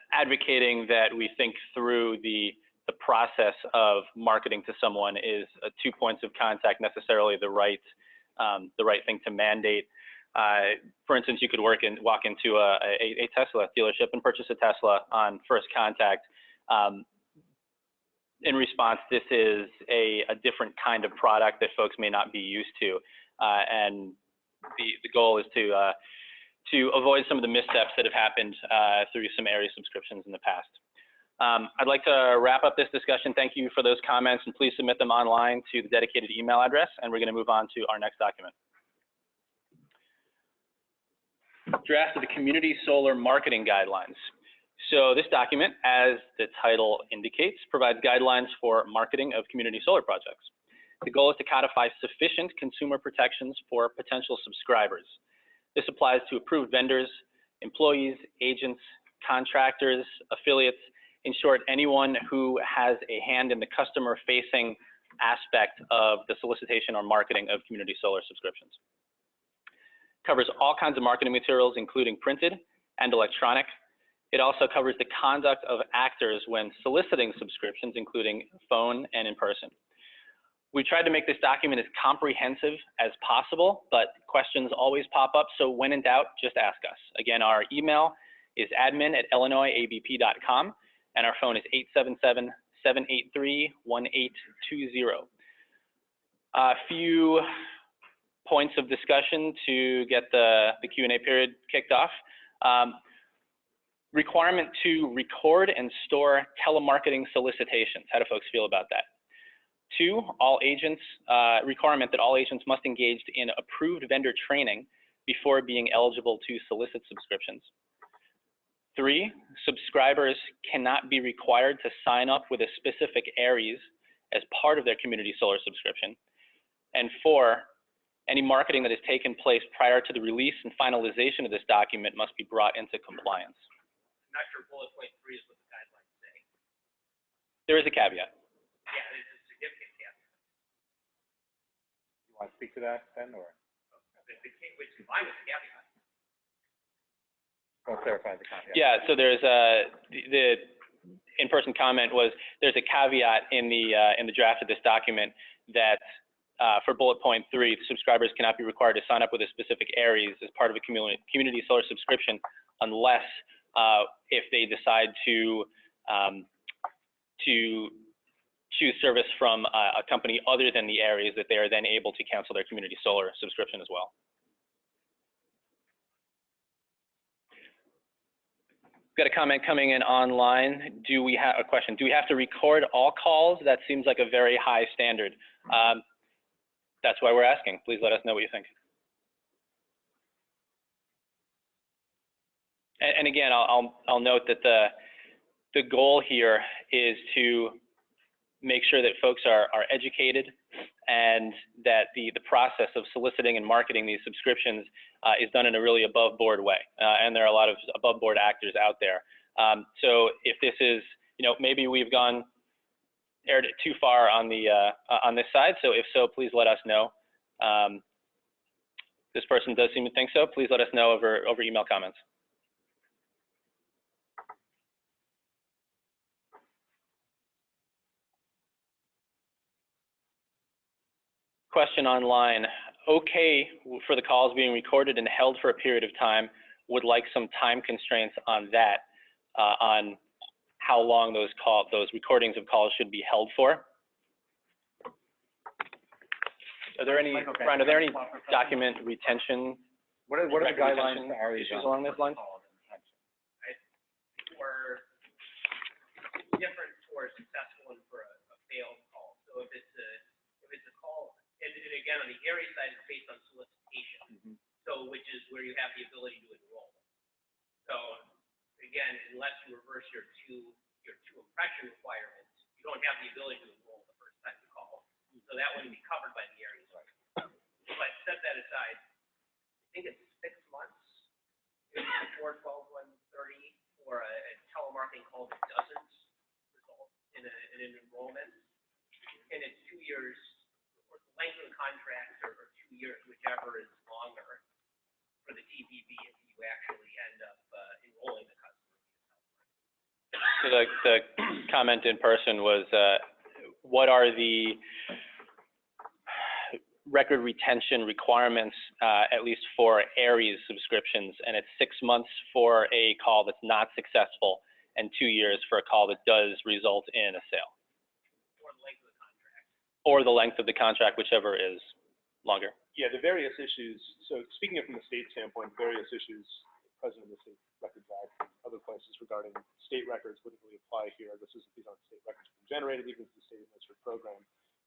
advocating that we think through the process of marketing to someone. Is 2 points of contact necessarily the right thing to mandate? For instance, you could walk into a Tesla dealership and purchase a Tesla on first contact. In response, this is a different kind of product that folks may not be used to, and the goal is to avoid some of the missteps that have happened through some area subscriptions in the past. I'd like to wrap up this discussion. Thank you for those comments, and please submit them online to the dedicated email address, and we're going to move on to our next document. Draft of the Community Solar Marketing Guidelines. So this document, as the title indicates, provides guidelines for marketing of community solar projects. The goal is to codify sufficient consumer protections for potential subscribers. This applies to approved vendors, employees, agents, contractors, affiliates, in short, anyone who has a hand in the customer-facing aspect of the solicitation or marketing of community solar subscriptions. Covers all kinds of marketing materials, including printed and electronic. It also covers the conduct of actors when soliciting subscriptions, including phone and in person. We tried to make this document as comprehensive as possible, but questions always pop up, so when in doubt, just ask us. Again, our email is admin@illinoisabp.com, and our phone is 877-783-1820. A few points of discussion to get the Q&A period kicked off. Requirement to record and store telemarketing solicitations. How do folks feel about that? 2, requirement that all agents must engage in approved vendor training before being eligible to solicit subscriptions. 3, subscribers cannot be required to sign up with a specific ARIES as part of their community solar subscription. And 4, any marketing that has taken place prior to the release and finalization of this document must be brought into compliance. I'm not sure bullet point 3 is what the guidelines say. There is a caveat. Yeah, it's a significant caveat. You want to speak to that, Ben, or? Which combined with the caveat. I'll clarify the caveat. Yeah, so there's the in-person comment was, there's a caveat in the draft of this document that for bullet point 3, the subscribers cannot be required to sign up with a specific Aries as part of a community solar subscription unless if they decide to choose service from a company other than the Aries, that they are then able to cancel their community solar subscription as well. Got a comment coming in online. Do we have a question? Do we have to record all calls? That seems like a very high standard. That's why we're asking. Please let us know what you think. And again, I'll note that the goal here is to make sure that folks are educated and that the process of soliciting and marketing these subscriptions is done in a really above board way. And there are a lot of above board actors out there. So if this is, maybe we've aired it too far on on this side. So if so, please let us know. This person does seem to think so. Please let us know over email comments. Question online. Okay for the calls being recorded and held for a period of time. Would like some time constraints on that, on how long those recordings of calls should be held for. Are there any, Brian, are there any document retention? What are the guidelines for Aries issues along those lines? For different for successful and for a failed call. So if it's a call, and again on the Aries side, it's based on solicitation. So which is where you have the ability to enroll. So again, unless you reverse your two impression requirements, you don't have the ability to enroll the first time you call. So that wouldn't be covered by the Aries. But set that aside, I think it's 6 months before 12/1/30 for a telemarketing call that doesn't result in an enrollment, and it's 2 years, or the length of the contract, or 2 years, whichever is longer for the TPV if you actually end up enrolling the customer. So the comment in person was, what are the record retention requirements, at least for Aries subscriptions? And it's 6 months for a call that's not successful and 2 years for a call that does result in a sale. Or the length of the contract. Or the length of the contract, whichever is longer. Yeah, the various issues, so speaking of from the state standpoint, various issues present in the State Records Act, other places regarding state records wouldn't really apply here. This is if these aren't state records being generated, even if the state administered program.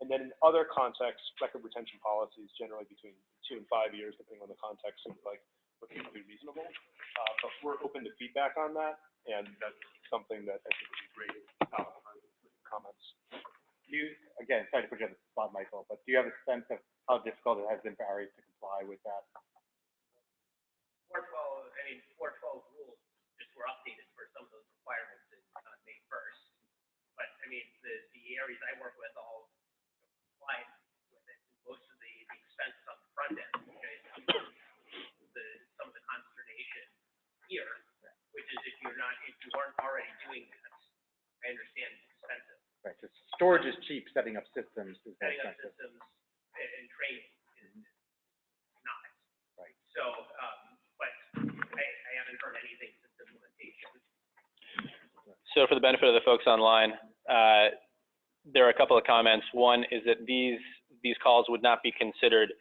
And then in other contexts, record retention policies generally between 2 and 5 years, depending on the context, seems like would be reasonable. But we're open to feedback on that, and that's something that I think would be great comments. Again, sorry to put you on the spot, Michael, but do you have a sense of how difficult it has been for Aries to comply with that? 412 rules just were updated for some of those requirements on May 1st. But I mean, the Aries I work with all comply with it. Most of the expenses on the front end, okay, some of the consternation here, which is if you aren't already doing that, I understand it's expensive. Right, so storage is cheap, setting up systems is more Setting up expensive. systems and training is not. Right. So, but I haven't heard anything since implementation. So for the benefit of the folks online, there are a couple of comments. One is that these calls would not be considered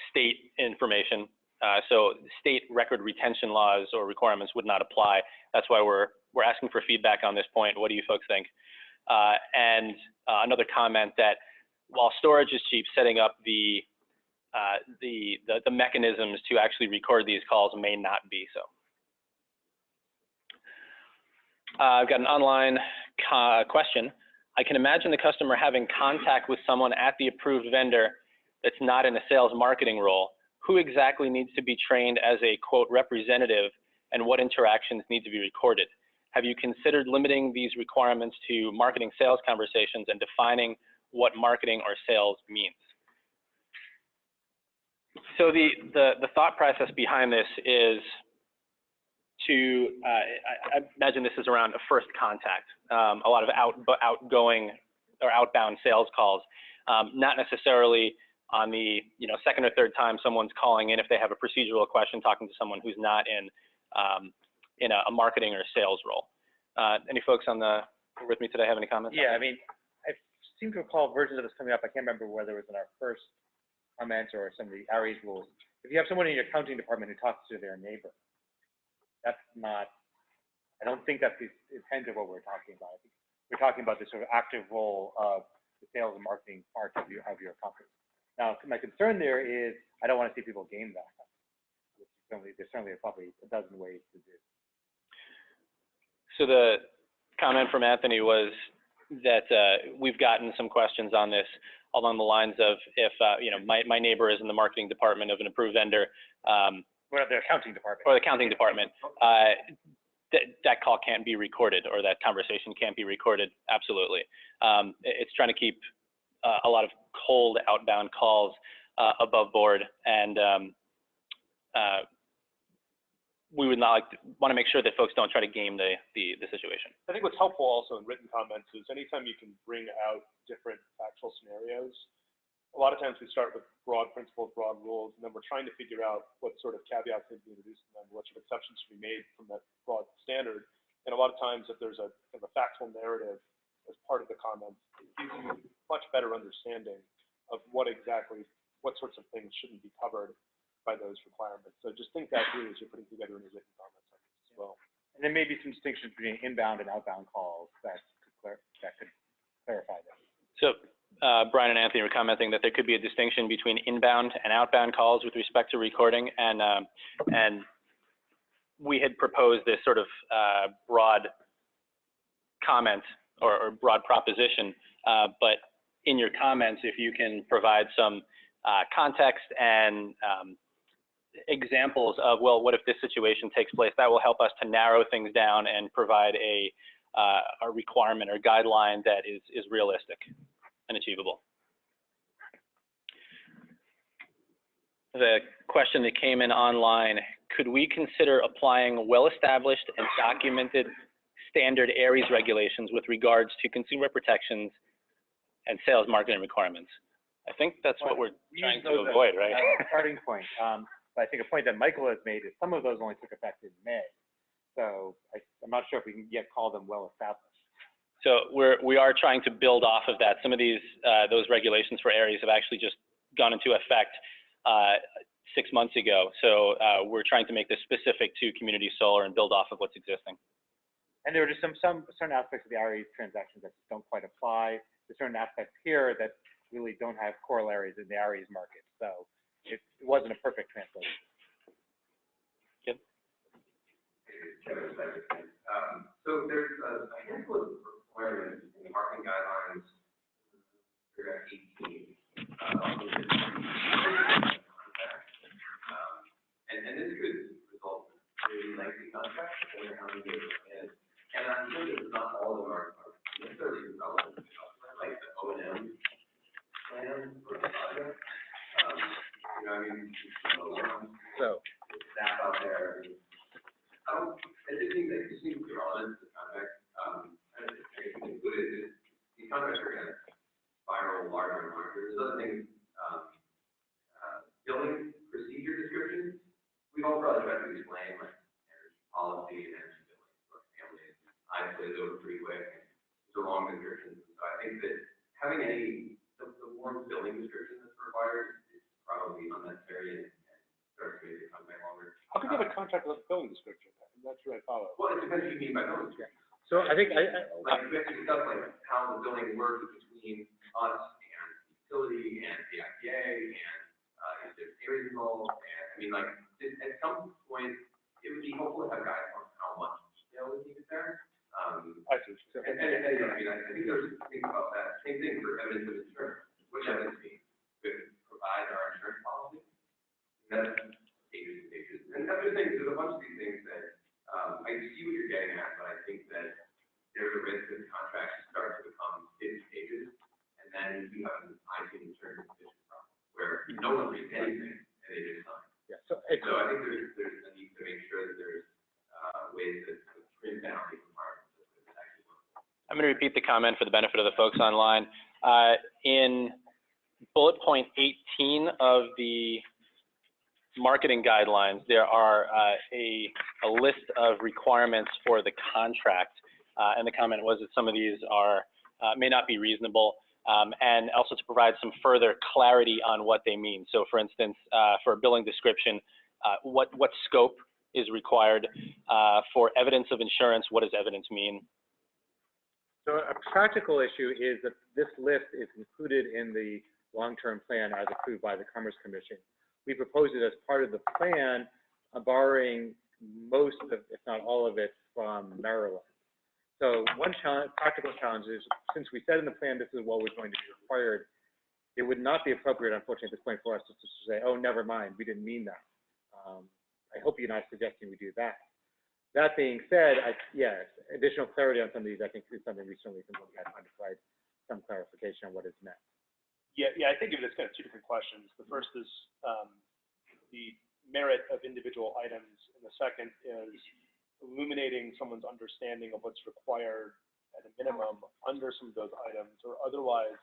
state information. So state record retention laws or requirements would not apply. That's why we're asking for feedback on this point. What do you folks think? And another comment that while storage is cheap, setting up the mechanisms to actually record these calls may not be so. I've got an online question. I can imagine the customer having contact with someone at the approved vendor that's not in a sales marketing role. Who exactly needs to be trained as a, quote, representative, and what interactions need to be recorded? Have you considered limiting these requirements to marketing sales conversations and defining what marketing or sales means? So the thought process behind this is to, I imagine this is around a first contact, a lot of outgoing or outbound sales calls, not necessarily on the, second or third time someone's calling in if they have a procedural question, talking to someone who's not in a marketing or sales role. Any folks with me today have any comments? Yeah, I mean, I seem to recall versions of this coming up. I can't remember whether it was in our first comments or some of the ARIES rules. If you have someone in your accounting department who talks to their neighbor, that's not, I don't think that's the intent of what we're talking about. I think we're talking about the sort of active role of the sales and marketing part of your company. Now, my concern there is I don't want to see people game that. There's certainly probably a dozen ways to do. So the comment from Anthony was that we've gotten some questions on this along the lines of if my neighbor is in the marketing department of an approved vendor, Or the accounting department. or the accounting department, that call can't be recorded or that conversation can't be recorded. Absolutely. It's trying to keep a lot of cold outbound calls above board, and we would not want to make sure that folks don't try to game the situation. I think what's helpful also in written comments is anytime you can bring out different factual scenarios, a lot of times we start with broad principles, broad rules, and then we're trying to figure out what sort of caveats need to be introduced in them, what sort of exceptions should be made from that broad standard. And a lot of times if there's a kind of a factual narrative as part of the comments, it gives you a much better understanding of what sorts of things shouldn't be covered by those requirements. So just think that through as you're putting together any written comments on this as well. And then maybe some distinctions between inbound and outbound calls that could clarify that. So Brian and Anthony were commenting that there could be a distinction between inbound and outbound calls with respect to recording, and we had proposed this sort of broad comment or broad proposition, but in your comments, if you can provide some context and examples of, well, what if this situation takes place, that will help us to narrow things down and provide a requirement or guideline that is realistic and achievable. The question that came in online, could we consider applying well-established and documented standard ARIES regulations with regards to consumer protections and sales marketing requirements? I think that's what we're trying to avoid, right? That's a starting point. But I think a point that Michael has made is some of those only took effect in May. So I'm not sure if we can yet call them well-established. So we are trying to build off of that. Some of those regulations for ARIES have actually just gone into effect 6 months ago. So we're trying to make this specific to community solar and build off of what's existing. And there are just some certain aspects of the ARIES transactions that just don't quite apply. There's certain aspects here that really don't have corollaries in the ARIES market. So it wasn't a perfect translation. Good. So there's a handful of requirements in the marketing guidelines, paragraph 18. And this could result in really lengthy contracts, depending on how many years it is. And I'm sure that not all of them are necessarily relevant to the customer, like the O&M plan for the project. So staff out there. It seems irrelevant to the contract. These contracts are going to spiral larger and larger. There's other things, billing procedure descriptions. We've all probably tried to explain like energy policy and energy billing to our families. I play those pretty quick. It's a long description. So I think that having the more billing description that's required is probably unnecessary and starts to make the contract longer. How can you have a contract with a billing description? I'm not sure I follow. Well, it depends what you mean by billing description. So I think like we have to discuss like how the billing works between us and the utility and the IPA and if there's areas involved. And I mean, like at some point, it would be helpful to have guidance on how much detail is needed there. I see. And I mean, I think there's things about that. Same thing for evidence of insurance. What evidence means we provide our insurance policy. And that's pages and pages. And other things, there's a bunch of these things that I see what you're getting at, but I think that there's a risk that contracts start to become 50 pages, and then you have an IT insurance condition problem where no one reads anything and they just sign. yeah. So So I think there's a need to make sure that there's repeat the comment for the benefit of the folks online. In bullet point 18 of the marketing guidelines, there are a list of requirements for the contract, and the comment was that some of these are may not be reasonable, and also to provide some further clarity on what they mean. So, for instance, for a billing description, what scope is required? For evidence of insurance, what does evidence mean? So a practical issue is that this list is included in the long-term plan as approved by the Commerce Commission. We proposed it as part of the plan, borrowing most of, if not all of it, from Maryland. So one practical challenge is, since we said in the plan this is what was going to be required, it would not be appropriate, unfortunately, at this point for us to say, oh, never mind, we didn't mean that. I hope you're not suggesting we do that. That being said, yes, additional clarity on some of these, I think, is something we certainly can look at and provide some clarification on what is meant. Yeah, I think of it as kind of two different questions. The first is the merit of individual items, and the second is illuminating someone's understanding of what's required at a minimum under some of those items, or otherwise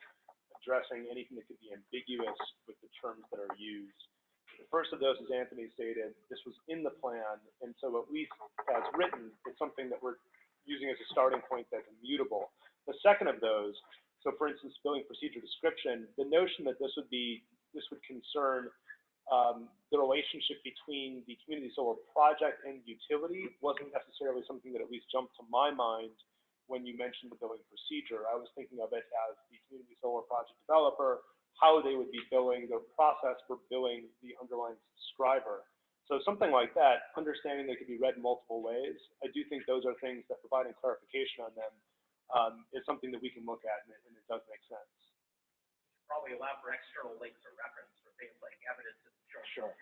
addressing anything that could be ambiguous with the terms that are used. The first of those, as Anthony stated, this was in the plan, and so at least as written, it's something that we're using as a starting point that's immutable. The second of those, so for instance, billing procedure description, the notion that this would concern the relationship between the community solar project and utility wasn't necessarily something that at least jumped to my mind when you mentioned the billing procedure. I was thinking of it as the community solar project developer, how they would be billing, their process for billing the underlying subscriber. So something like that, understanding they could be read in multiple ways, I do think those are things that providing clarification on them is something that we can look at, and it does make sense. Probably allow for external links or reference for things like evidence of insurance. Sure.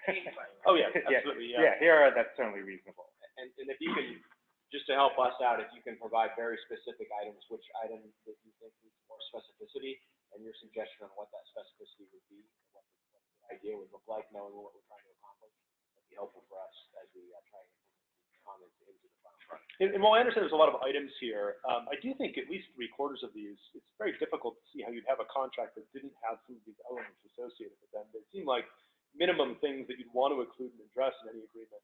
Oh, yeah, absolutely, yeah. Yeah, here, that's certainly reasonable. And if you can, just to help us out, if you can provide very specific items, which item that you think needs more specificity, and your suggestion on what that specificity would be, what the idea would look like, knowing what we're trying to accomplish, that'd be helpful for us as we try and implement comments into the final product. And while I understand there's a lot of items here, I do think at least 3/4 of these, it's very difficult to see how you'd have a contract that didn't have some of these elements associated with them. They seem like minimum things that you'd want to include and address in any agreement.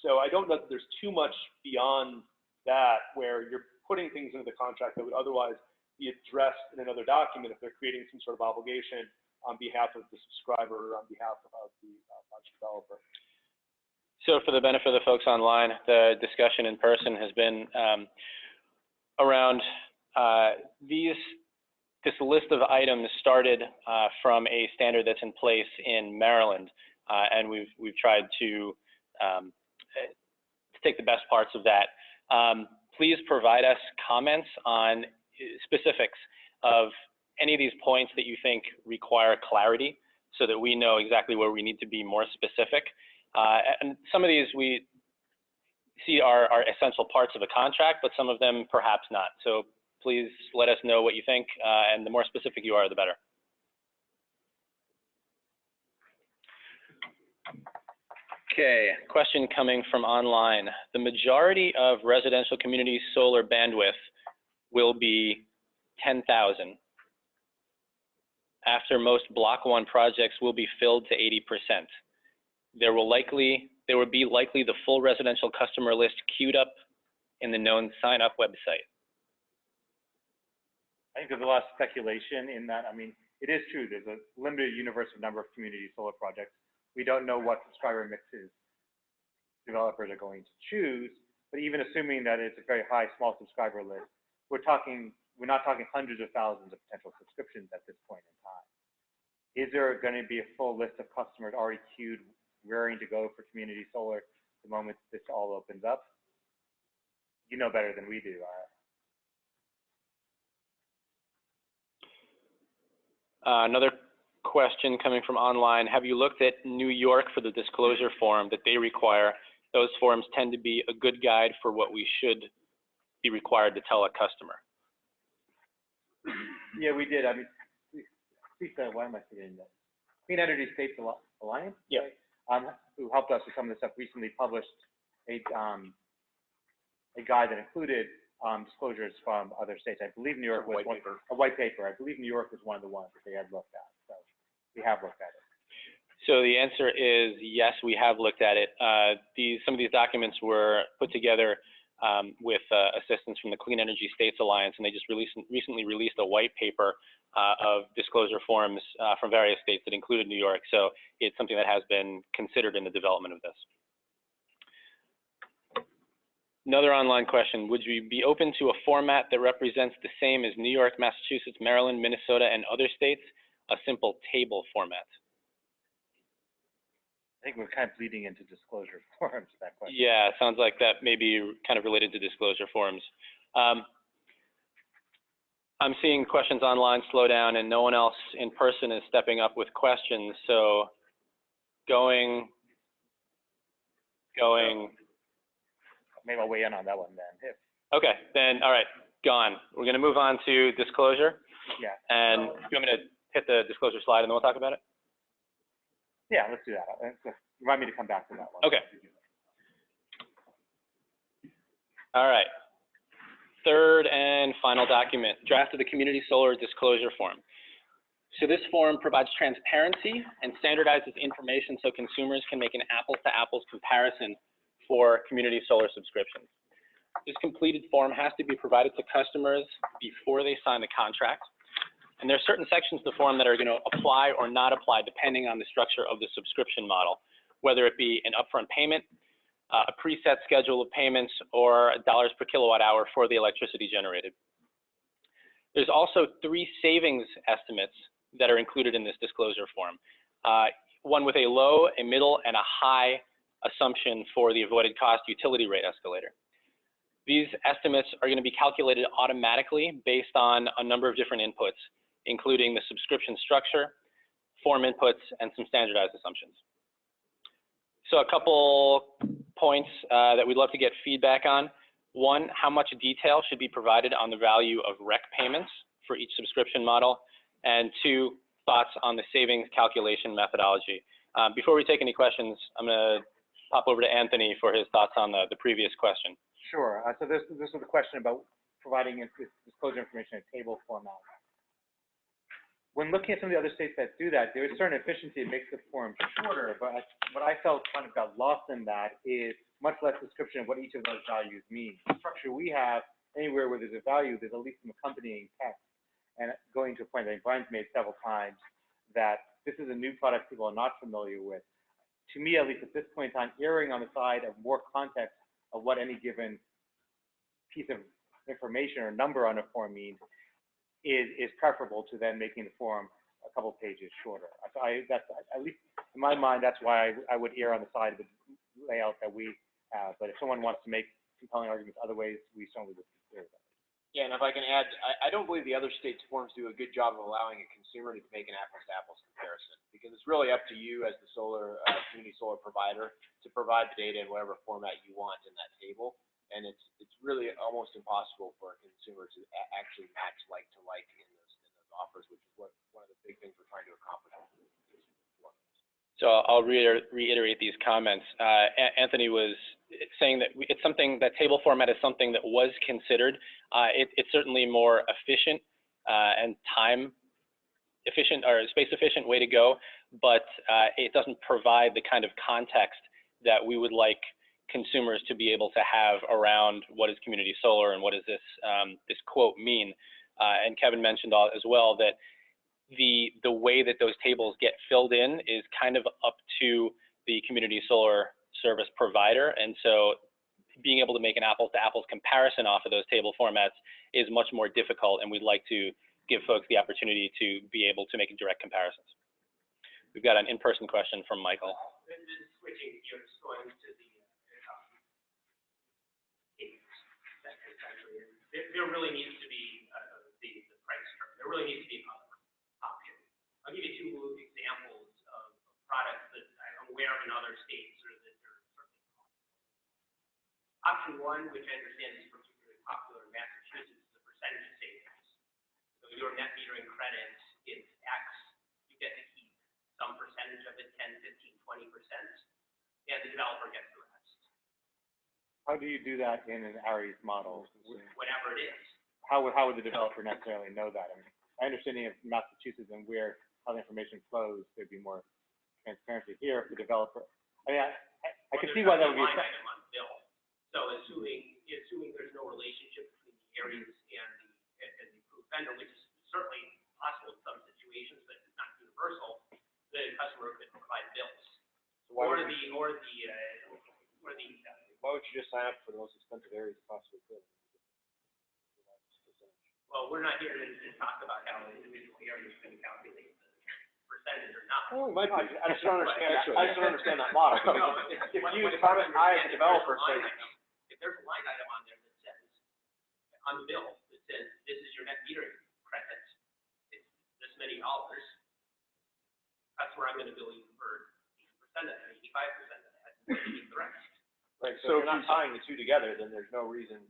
So I don't know that there's too much beyond that where you're putting things into the contract that would otherwise be addressed in another document if they're creating some sort of obligation on behalf of the subscriber or on behalf of the project developer. So for the benefit of the folks online, the discussion in person has been around this list of items started from a standard that's in place in Maryland, and we've tried to take the best parts of that. Please provide us comments on specifics of any of these points that you think require clarity, so that we know exactly where we need to be more specific. And some of these we see are essential parts of a contract, but some of them perhaps not. So please let us know what you think, and the more specific you are, the better. Okay, question coming from online. The majority of residential community solar bandwidth will be 10,000. After most Block 1 projects will be filled to 80%. There will be likely the full residential customer list queued up in the known sign-up website. I think there's a lot of speculation in that. I mean, it is true, there's a limited universe of number of community solar projects. We don't know what subscriber mixes developers are going to choose, but even assuming that it's a very high, small subscriber list, we're not talking hundreds of thousands of potential subscriptions at this point in time. Is there going to be a full list of customers already queued, raring to go for community solar the moment this all opens up? You know better than we do. Another question coming from online. Have you looked at New York for the disclosure form that they require? Those forms tend to be a good guide for what we should be required to tell a customer. Yeah, we did. I mean, why am I forgetting that? Clean Energy States Alliance? Yeah. Who helped us with some of the stuff, recently published a guide that included disclosures from other states. I believe New York was White paper. a white paper. I believe New York was one of the ones that they had looked at. So we have looked at it. So the answer is yes, we have looked at it. Some of these documents were put together with assistance from the Clean Energy States Alliance, and they just recently released a white paper of disclosure forms from various states that included New York. So it's something that has been considered in the development of this. Another online question, would you be open to a format that represents the same as New York, Massachusetts, Maryland, Minnesota, and other states, a simple table format? I think we're kind of bleeding into disclosure forms, that question. Yeah, it sounds like that may be kind of related to disclosure forms. I'm seeing questions online slow down, and no one else in person is stepping up with questions. So going. Maybe I'll weigh in on that one then. Okay, then, all right, gone. We're going to move on to disclosure. Yeah. And you want me to hit the disclosure slide and then we'll talk about it? Yeah, let's do that. Remind me to come back to that one. Okay. All right. Third and final document, draft of the community solar disclosure form. So this form provides transparency and standardizes information so consumers can make an apples-to-apples comparison for community solar subscriptions. This completed form has to be provided to customers before they sign the contract. And there are certain sections of the form that are going to apply or not apply depending on the structure of the subscription model, whether it be an upfront payment, a preset schedule of payments, or dollars per kilowatt hour for the electricity generated. There's also 3 savings estimates that are included in this disclosure form. One with a low, a middle, and a high assumption for the avoided cost utility rate escalator. These estimates are going to be calculated automatically based on a number of different inputs, including the subscription structure, form inputs, and some standardized assumptions. So a couple points that we'd love to get feedback on. 1, how much detail should be provided on the value of REC payments for each subscription model? And 2, thoughts on the savings calculation methodology. Before we take any questions, I'm going to pop over to Anthony for his thoughts on the previous question. Sure. So this was a question about providing disclosure information in a table format. When looking at some of the other states that do that, there is certain efficiency that makes the form shorter, but what I felt kind of got lost in that is much less description of what each of those values mean. The structure we have, anywhere where there's a value, there's at least some accompanying text. And going to a point that Brian's made several times, that this is a new product people are not familiar with. To me, at least at this point in time, erring on the side of more context of what any given piece of information or number on a form means is preferable to then making the form a couple pages shorter. So that's, at least in my mind, that's why I would err on the side of the layout that we have. But if someone wants to make compelling arguments other ways, we certainly would consider that. Yeah, and if I can add, I don't believe the other states' forms do a good job of allowing a consumer to make an apples-to-apples comparison, because it's really up to you as the solar, community solar provider to provide the data in whatever format you want in that table. And it's really almost impossible for a consumer to actually match like to like in those offers, which is one of the big things we're trying to accomplish. So I'll reiterate these comments. Anthony was saying that it's something, that table format is something that was considered. It's certainly more efficient and time efficient or space efficient way to go, but it doesn't provide the kind of context that we would like consumers to be able to have around what is community solar and what does this quote mean. And Kevin mentioned as well that the way that those tables get filled in is kind of up to the community solar service provider. And so being able to make an apples-to-apples comparison off of those table formats is much more difficult, and we'd like to give folks the opportunity to be able to make direct comparisons. We've got an in-person question from Michael. This is switching gears, going to the there really needs to be the price structure. There really needs to be another option. I'll give you 2 examples of products that I'm aware of in other states or that are certainly popular. Option 1, which I understand is particularly popular in Massachusetts, is the percentage of savings. So your net metering credit is X, you get to keep some percentage of it, 10, 15, 20%, and the developer gets the rest. How do you do that in an Aries model? whatever it is. How would the developer necessarily know that? I mean, my understanding of Massachusetts and how the information flows, there'd be more transparency here if the developer. I mean, I can see why that would be. Line item on the bill. So assuming there's no relationship between the areas and the approved vendor, which is certainly possible in some situations, but it's not universal, the customer could provide bills. Why Or would the. why would you just sign up for the most expensive areas you possibly could? Well, we're not here to talk about how individual areas can calculate the percentage or not. Oh, it might be. I just don't understand, Right. I just don't understand that model. No, If I as a developer say, if there's a line item on there that says, on the bill, that says, this is your net metering credit, it's this many dollars, customer, I'm gonna bill you for 80% of that, 85% of that, and keep the rest. right, so if you're not tying the two together, then there's no reason,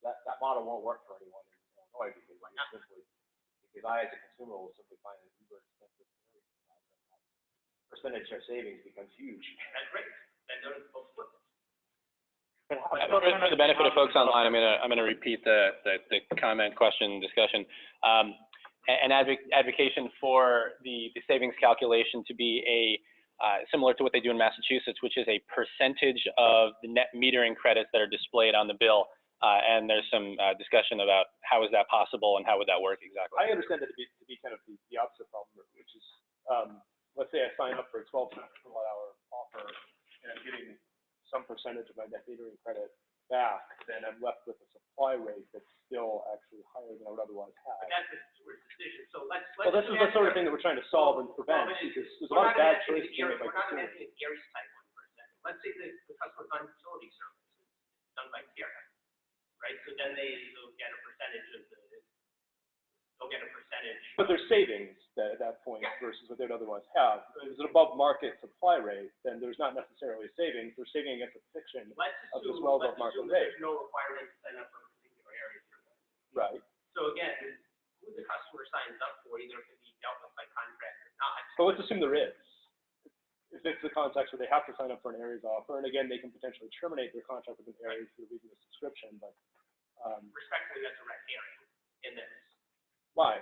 that model won't work for anyone in Illinois, because I, as a consumer, will simply find it uber expensive. Percentage of savings becomes huge. That's great, then those both flip. For the benefit of folks online, I'm gonna repeat the comment, question, discussion. An advocation for the savings calculation to be similar to what they do in Massachusetts, which is a percentage of the net metering credits that are displayed on the bill. And there's some discussion about how is that possible and how would that work exactly. I understand that to be kind of the opposite problem, which is, let's say I sign up for a 12 cent per watt hour offer, and I'm getting some percentage of my net metering credit back, then I'm left with a supply rate that's still actually higher than I would otherwise have. But that's the consumer's decision, so let's. Well, this is the sort of thing that we're trying to solve and prevent, because there's a lot of bad choices being made by We're not consumers. imagining Gary's type one for a second. Let's say the customer's on utility services, done by Gary, right? So then they'll get a percentage of But there's savings at that point versus what they'd otherwise have. If it's an above market supply rate, then there's not necessarily savings. They're saving against the fiction of this well above market rate. There's no requirement to sign up for a particular area. Right. So again, who the customer signs up for, either it can be dealt with by contract or not. But let's assume there is. If it's the context where they have to sign up for an Aries offer, and again, they can potentially terminate their contract with an Aries through leaving a subscription, but, Respectfully, that's a red herring in this. why?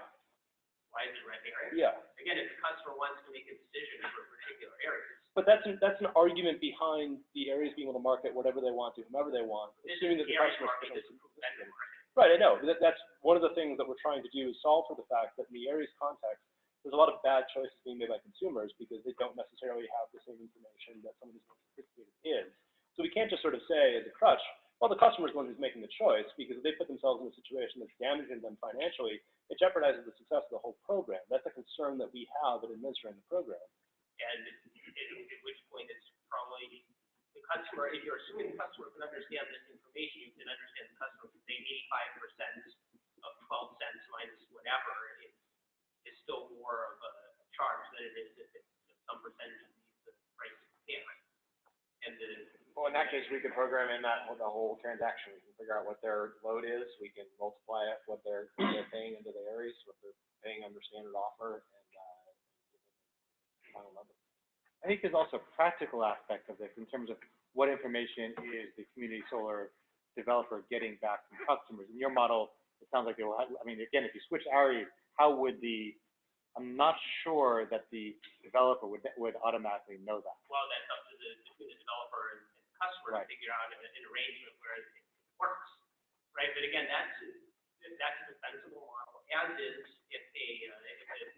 Why is it red herring? Yeah. Again, if the customer wants to make a decision for particular areas. But that's an argument behind the Aries being able to market whatever they want to, whomever they want, assuming that the Gary's customer. market is approved vendor market. Right, I know. That's one of the things that we're trying to do is solve for the fact that in the Aries context, there's a lot of bad choices being made by consumers because they don't necessarily have the same information that someone who's more sophisticated is. So we can't just sort of say as a crutch, well, the customer is the one who's making the choice, because if they put themselves in a situation that's damaging them financially, it jeopardizes the success of the whole program. That's a concern that we have in administering the program. And at which point it's probably the customer, if you're assuming the customer can understand this information, you can understand the customer can say 85% of 12 cents minus whatever is still more of a charge than it is if it's some percentage of the price of the payment. And Well, in that case, we could program in that the whole transaction. We can figure out what their load is. We can multiply it, what they're paying into the Aries, what they're paying under standard offer, and final number. I think there's also a practical aspect of this in terms of what information is the community solar developer getting back from customers. In your model, it sounds like they will have, I mean, again, if you switch Aries, how would I'm not sure that the developer would automatically know that. well, that's up to between the developer and the customer to figure out an arrangement where it works, right? But again, that's a defensible model, as is if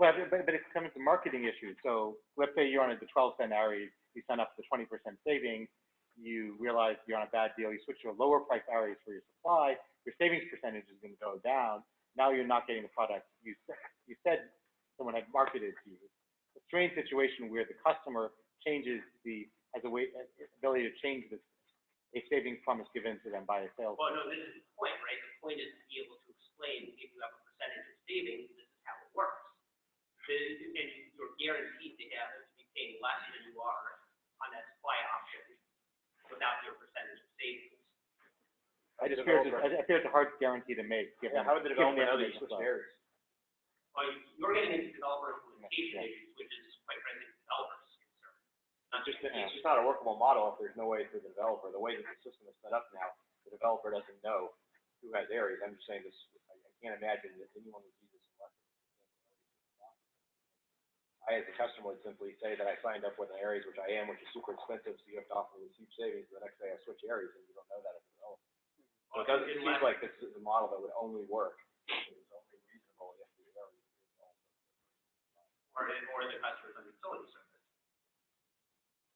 Well, but it comes to marketing issues. So let's say you're on the 12-cent Aries, you sign up for the 20% savings, you realize you're on a bad deal, you switch to a lower price Aries for your supply, your savings percentage is going to go down. Now you're not getting the product you said someone had marketed to you. A strange situation where the customer has a ability to change a savings promise given to them by a sales. well, no, this is the point, right? The point is to be able to explain if you have a percentage of savings, this is how it works. And you're guaranteed to be paying less than you are on that supply option without your percentage of savings. I fear it's a hard guarantee to make. How would the developer know that you switched Aries? Well, you're getting into developer implementation issues, which is quite frankly the developer's concern. Not just the it's just not a workable model if there's no way for the developer. The way that the system is set up now, the developer doesn't know who has areas. I'm just saying this, I can't imagine that anyone would do this unless I, as a customer, would simply say that I signed up with an Aries, which I am, which is super expensive, so you have to offer me huge savings. The next day I switch Aries, and you don't know that as a developer. So it seems like this is a model that would only work. It's only reasonable if the Aries is also. Or the customer's on utility service.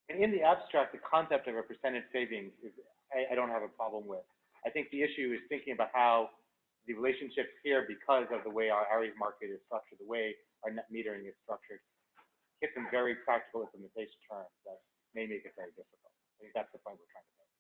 And in the abstract, the concept of a percentage savings is, I don't have a problem with. I think the issue is thinking about how the relationships here, because of the way our Aries market is structured, the way our net metering is structured, hit some very practical implementation terms that may make it very difficult. I think that's the point we're trying to make.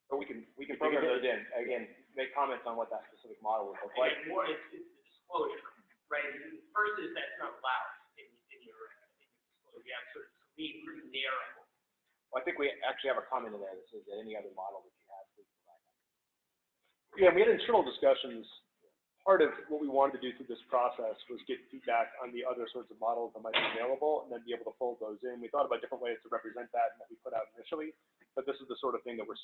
So we can program those in, again, make comments on what that specific model would look like. And more, it's the disclosure, right? First is that's not allowed in your disclosure. You have sort of, to me, pretty narrow. Well, I think we actually have a comment in there that says that any other model that you have, please provide that. Yeah, we had internal discussions. Part of what we wanted to do through this process was get feedback on the other sorts of models that might be available and then be able to fold those in. We thought about different ways to represent that and that we put out initially, but this is the sort of thing that we're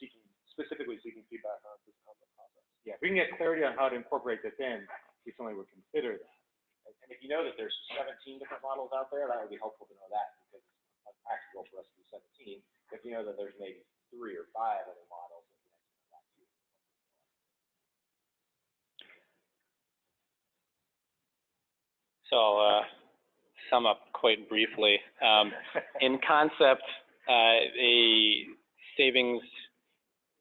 specifically seeking feedback on this comment process. Yeah, if we can get clarity on how to incorporate this in, we certainly would consider that. And if you know that there's 17 different models out there, that would be helpful to know that because it's practical for us to do 17. If you know that there's maybe 3 or 5 other models, then you know that too. So I'll sum up quite briefly. In concept, a savings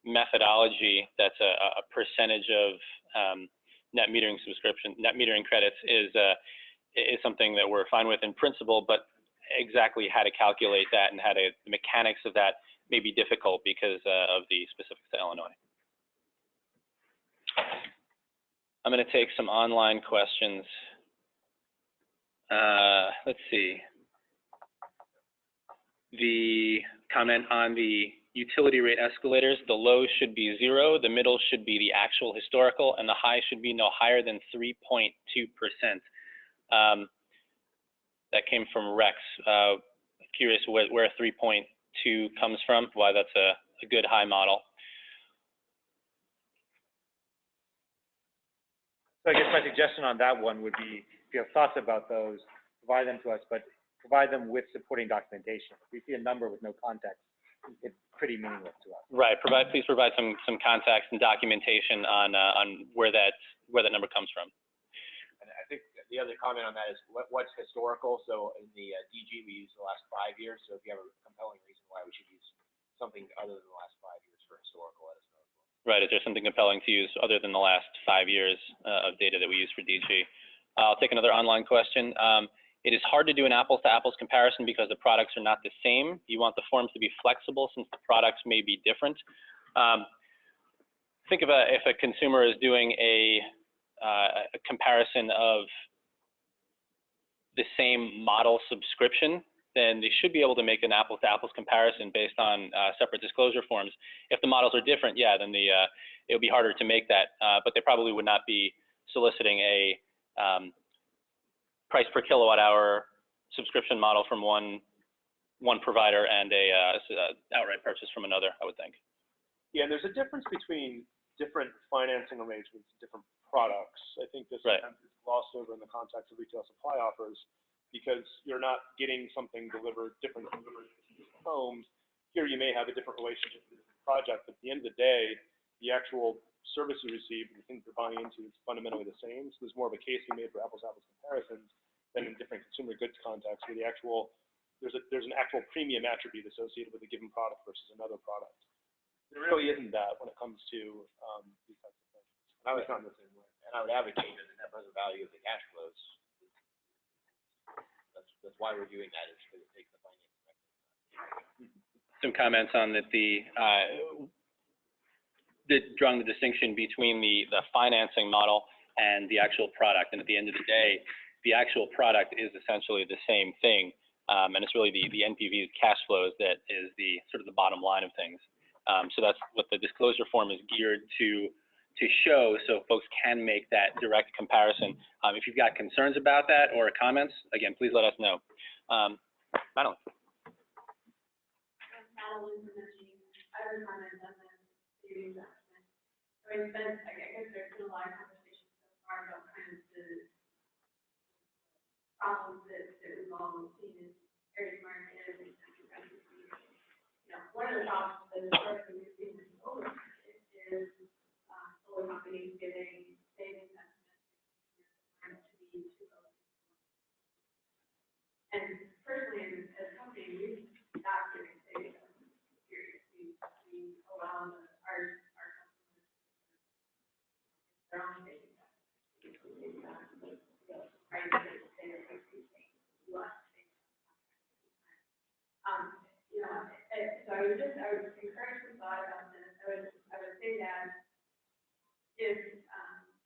methodology that's a percentage of net metering credits is something that we're fine with in principle, but exactly how to calculate that and the mechanics of that may be difficult because of the specifics to Illinois. I'm going to take some online questions. Let's see. The comment on the utility rate escalators, the low should be 0, the middle should be the actual historical, and the high should be no higher than 3.2%. That came from Rex. Curious where 3.2 comes from, why that's a good high model. So I guess my suggestion on that one would be, if you have thoughts about those, provide them to us, but provide them with supporting documentation. If we see a number with no context, it's pretty meaningless to us. Right. Please provide some context and documentation on where that number comes from. And I think the other comment on that is what's historical. So in the DG, we use the last 5 years. So if you have a compelling reason why we should use something other than the last 5 years for historical, let us know as well. Right. Is there something compelling to use other than the last 5 years of data that we use for DG? I'll take another online question. It is hard to do an apples-to-apples comparison because the products are not the same. You want the forms to be flexible since the products may be different. Think of if a consumer is doing a comparison of the same model subscription, then they should be able to make an apples-to-apples comparison based on separate disclosure forms. If the models are different, yeah, then it would be harder to make that, but they probably would not be soliciting a price per kilowatt hour subscription model from one provider and a outright purchase from another, I would think. Yeah, and there's a difference between different financing arrangements and different products. I think this sometimes is glossed over in the context of retail supply offers because you're not getting something delivered to homes. Here you may have a different relationship with the project, but at the end of the day, the actual service you receive, the things you're buying into is fundamentally the same. So there's more of a case you made for apples-to-apples comparisons than in different consumer goods contexts where there's an actual premium attribute associated with a given product versus another product. There really isn't that when it comes to these types of things. And I would advocate that the net present value of the cash flows. That's why we're doing that, is because it takes the financing mechanism. Some comments on that drawing the distinction between the financing model and the actual product. And at the end of the day, the actual product is essentially the same thing. And it's really the NPV cash flows that is the sort of the bottom line of things. So that's what the disclosure form is geared to show, so folks can make that direct comparison. If you've got concerns about that or comments, again, please let us know. Madeline. model implementing, every time I've done that, savings estimate. So I spent, I guess there's been a lot of conversations so far about kind of the problems that we've all seen in areas market and one of the problems that historically we've seen in the solar market is solar companies giving savings estimates to be too low. And personally, as a company, we've stopped giving savings estimates. Period. We allow our customers their own savings estimates. Right? They're increasing less. So I would encourage some thought about this. I would say that if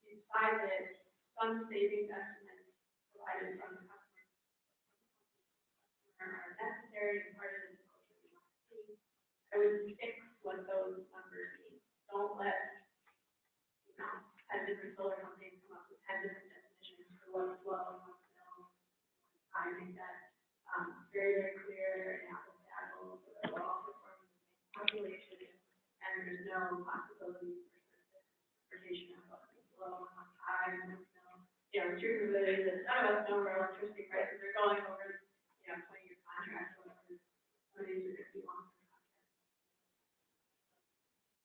you find that some savings estimates provided from the customer are necessary and part of the disclosure we want to see, I would fix what those numbers mean. Don't let 10 different solar companies come up with 10 different definitions for what's low and what's no. I make that very, very clear and apples to apples, so that we're all performing the same calculation, and there's no possibility for interpretation of what's low and what's high and what's no. The truth of it is that none of us know where electricity prices are going over, 20-year contracts, or whatever. Some of these are going to be long-term contracts.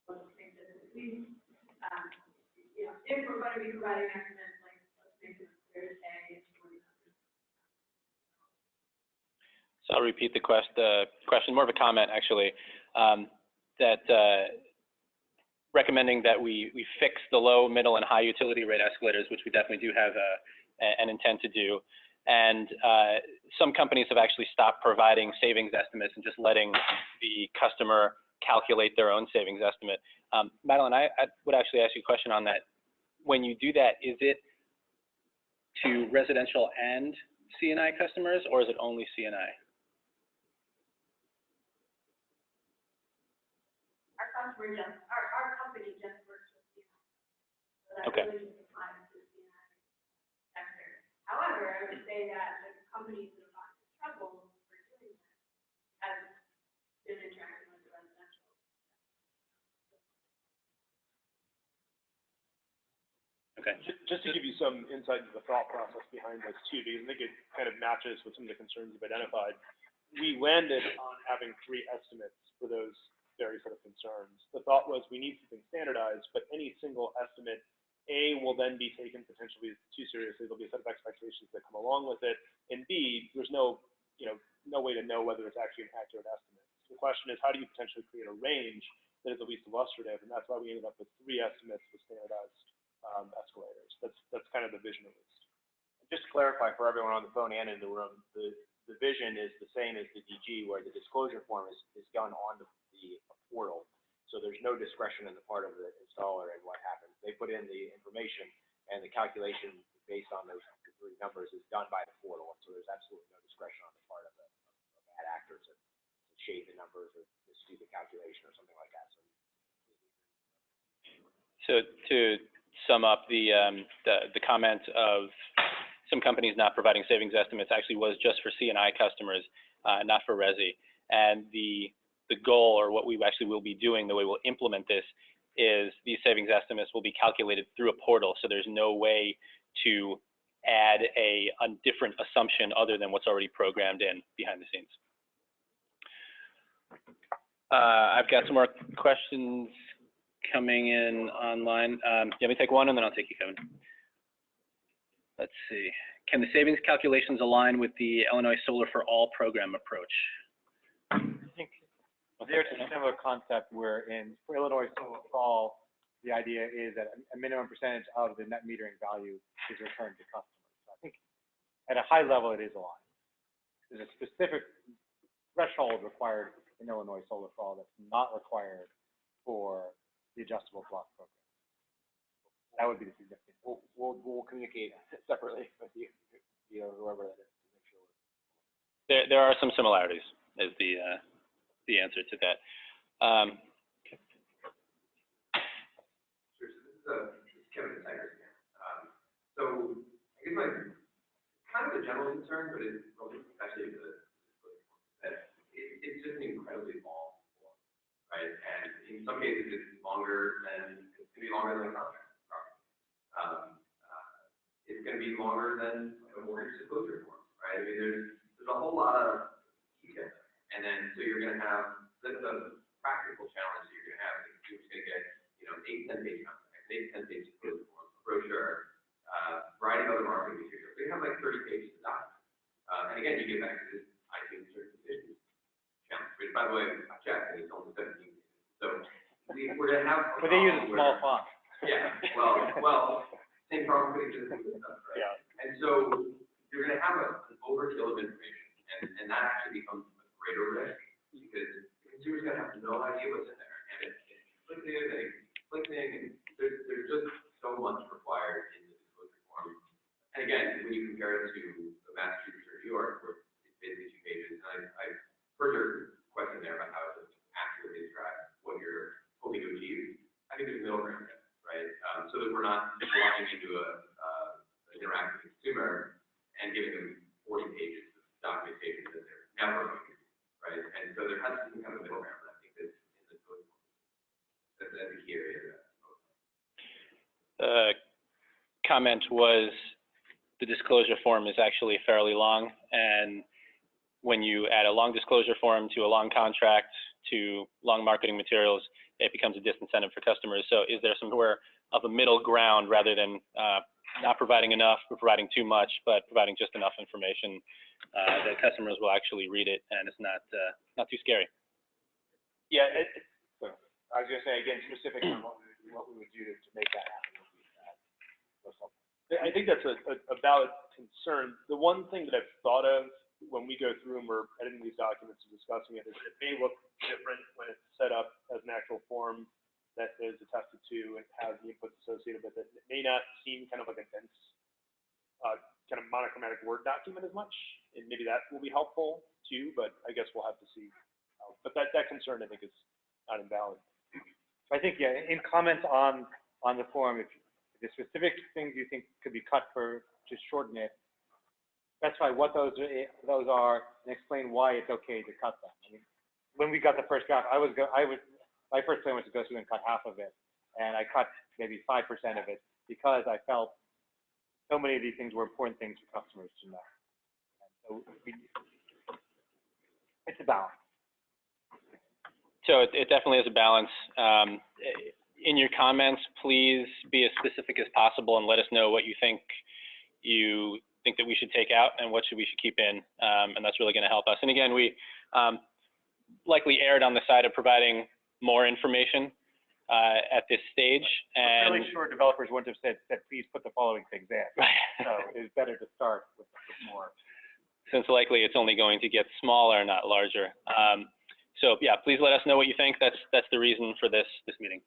Let's make this at least, if we're going to be providing estimates, like, let's make it clear to say it's 40 numbers. So I'll repeat the question, more of a comment actually, that recommending that we fix the low, middle, and high utility rate escalators, which we definitely do have an intent to do. And some companies have actually stopped providing savings estimates and just letting the customer calculate their own savings estimate. Madeline, I would actually ask you a question on that. When you do that, is it to residential and C&I customers, or is it only C&I? Our company just works with C&I. So that Okay. really just applies to the C&I sector. However, I would say that the companies that have gotten in trouble for doing this have been interacting with the residential. Okay. Just to give you some insight into the thought process behind this too, because I think it kind of matches with some of the concerns you've identified. We landed on having 3 estimates for those very sort of concerns. The thought was we need something standardized, but any single estimate, A, will then be taken potentially too seriously. There'll be a set of expectations that come along with it, and B, there's no way to know whether it's actually an accurate estimate. So the question is, how do you potentially create a range that is at least illustrative? And that's why we ended up with 3 estimates with standardized escalators. That's kind of the vision at least. Just to clarify for everyone on the phone and in the room, the vision is the same as the DG, where the disclosure form is done on the portal. So there's no discretion on the part of the installer and what happens. They put in the information, and the calculation based on those 3 numbers is done by the portal. So there's absolutely no discretion on the part of bad actors to shade the numbers or just do the calculation or something like that. So to sum up, the comment of some companies not providing savings estimates actually was just for C&I customers, not for Resi. And the goal, or what we actually will be doing, the way we'll implement this, is these savings estimates will be calculated through a portal. So there's no way to add a different assumption other than what's already programmed in behind the scenes. I've got some more questions coming in online. Let me take one, and then I'll take you, Kevin. Let's see. Can the savings calculations align with the Illinois Solar for All program approach? I think there's a similar concept where for Illinois Solar for All, the idea is that a minimum percentage of the net metering value is returned to customers. So I think at a high level, it is aligned. There's a specific threshold required in Illinois Solar for All that's not required for the adjustable block program. That would be the significant. We'll communicate separately with you, whoever that is, to make sure. There are some similarities, is the answer to that. Sure. So this is Kevin Tigers again. So I guess my kind of a general concern, but it's actually that it's just an incredibly long there's a whole lot of detail. And then, so you're gonna have, the practical challenge that you're gonna have is you're just gonna get, you know, 8-10 page contract, 8-10 page disclosure form, brochure, variety of other marketing materials. So you have like 30 pages of document. And again, you get back to this IT certification challenge, which by the way, I checked, and it's only 17 pages. So we're gonna have. But they use a small font. Yeah, well, same problem with existing stuff, right? Yeah. And so you're gonna have an overkill of information, and that actually becomes a greater risk, because the consumer's gonna have no idea what's in there, and it's conflicting, and it's conflicting, and there's just so much required in the disclosure form. And again, when you compare it to the Massachusetts or New York, where it's basically 2 pages, and I heard your question there about how to accurately describe what you're hoping to achieve. I think there's a middle ground there, right? So that we're not walking into an interactive consumer and giving them 40 pages of documentation that they're never going to use, right? And so there has to be kind of a middle ground, I think, that's in the code. That's the key area. The comment was the disclosure form is actually fairly long, and when you add a long disclosure form to a long contract to long marketing materials, it becomes a disincentive for customers. So is there somewhere of a middle ground rather than not providing enough or providing too much, but providing just enough information that customers will actually read it and it's not too scary? Yeah, I was gonna say, again, specific on what we would do to make that happen. I think that's a valid concern. The one thing that I've thought of when we go through and we're editing these documents and discussing it is it may look different when it's set up as an actual form that is attested to and has the inputs associated with it. It may not seem kind of like a dense, kind of monochromatic Word document as much, and maybe that will be helpful too, but I guess we'll have to see. But that concern, I think, is not invalid. I think, yeah, in comments on the form, if the specific things you think could be cut to shorten it, specify what those are and explain why it's okay to cut them. I mean, when we got the first draft, my first plan was to go through and cut half of it, and I cut maybe 5% of it because I felt so many of these things were important things for customers to know. And so it's a balance. So it definitely is a balance. In your comments, please be as specific as possible and let us know what you think that we should take out and what we should keep in, and that's really going to help us. And again, we likely erred on the side of providing more information at this stage. And I'm really sure developers wouldn't have said please put the following things in. So it's better to start with more. Since likely it's only going to get smaller, not larger. So yeah, please let us know what you think. That's the reason for this meeting.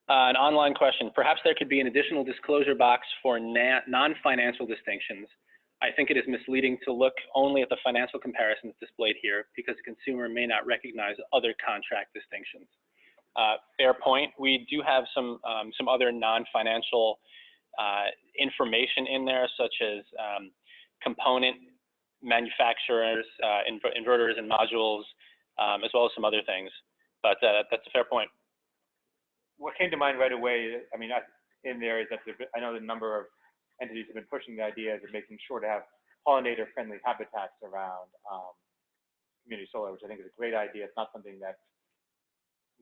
An online question. Perhaps there could be an additional disclosure box for non-financial distinctions. I think it is misleading to look only at the financial comparisons displayed here because the consumer may not recognize other contract distinctions. Fair point. We do have some other non-financial information in there, such as component manufacturers, inverters and modules, as well as some other things. But that's a fair point. What came to mind right away, I mean, in there is that I know the number of entities have been pushing the ideas of making sure to have pollinator-friendly habitats around community solar, which I think is a great idea. It's not something that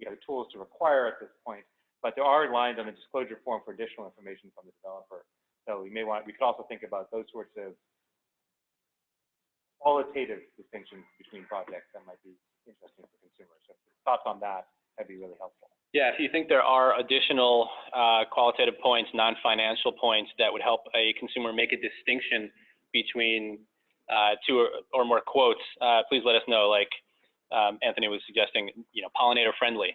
we have tools to require at this point, but there are lines on the disclosure form for additional information from the developer. So we could also think about those sorts of qualitative distinctions between projects that might be interesting for consumers. So thoughts on that, that'd be really helpful. Yeah, if you think there are additional qualitative points, non-financial points that would help a consumer make a distinction between two or more quotes, please let us know. Like Anthony was suggesting, pollinator friendly.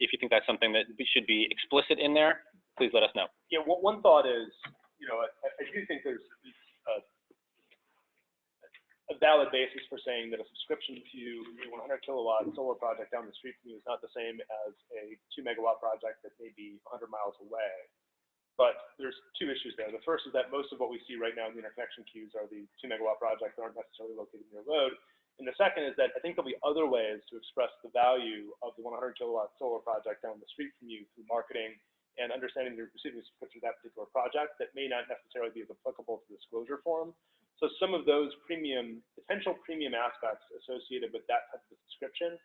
If you think that's something that should be explicit in there, please let us know. Yeah, one thought is, I do think there's a valid basis for saying that a subscription to a 100 kilowatt solar project down the street from you is not the same as a 2 megawatt project that may be 100 miles away. But there's two issues there. The first is that most of what we see right now in the interconnection queues are the 2 megawatt projects that aren't necessarily located near load. And the second is that I think there'll be other ways to express the value of the 100 kilowatt solar project down the street from you through marketing and understanding you're receiving a subscription to that particular project that may not necessarily be as applicable to the disclosure form. So some of those potential premium aspects associated with that type of subscription,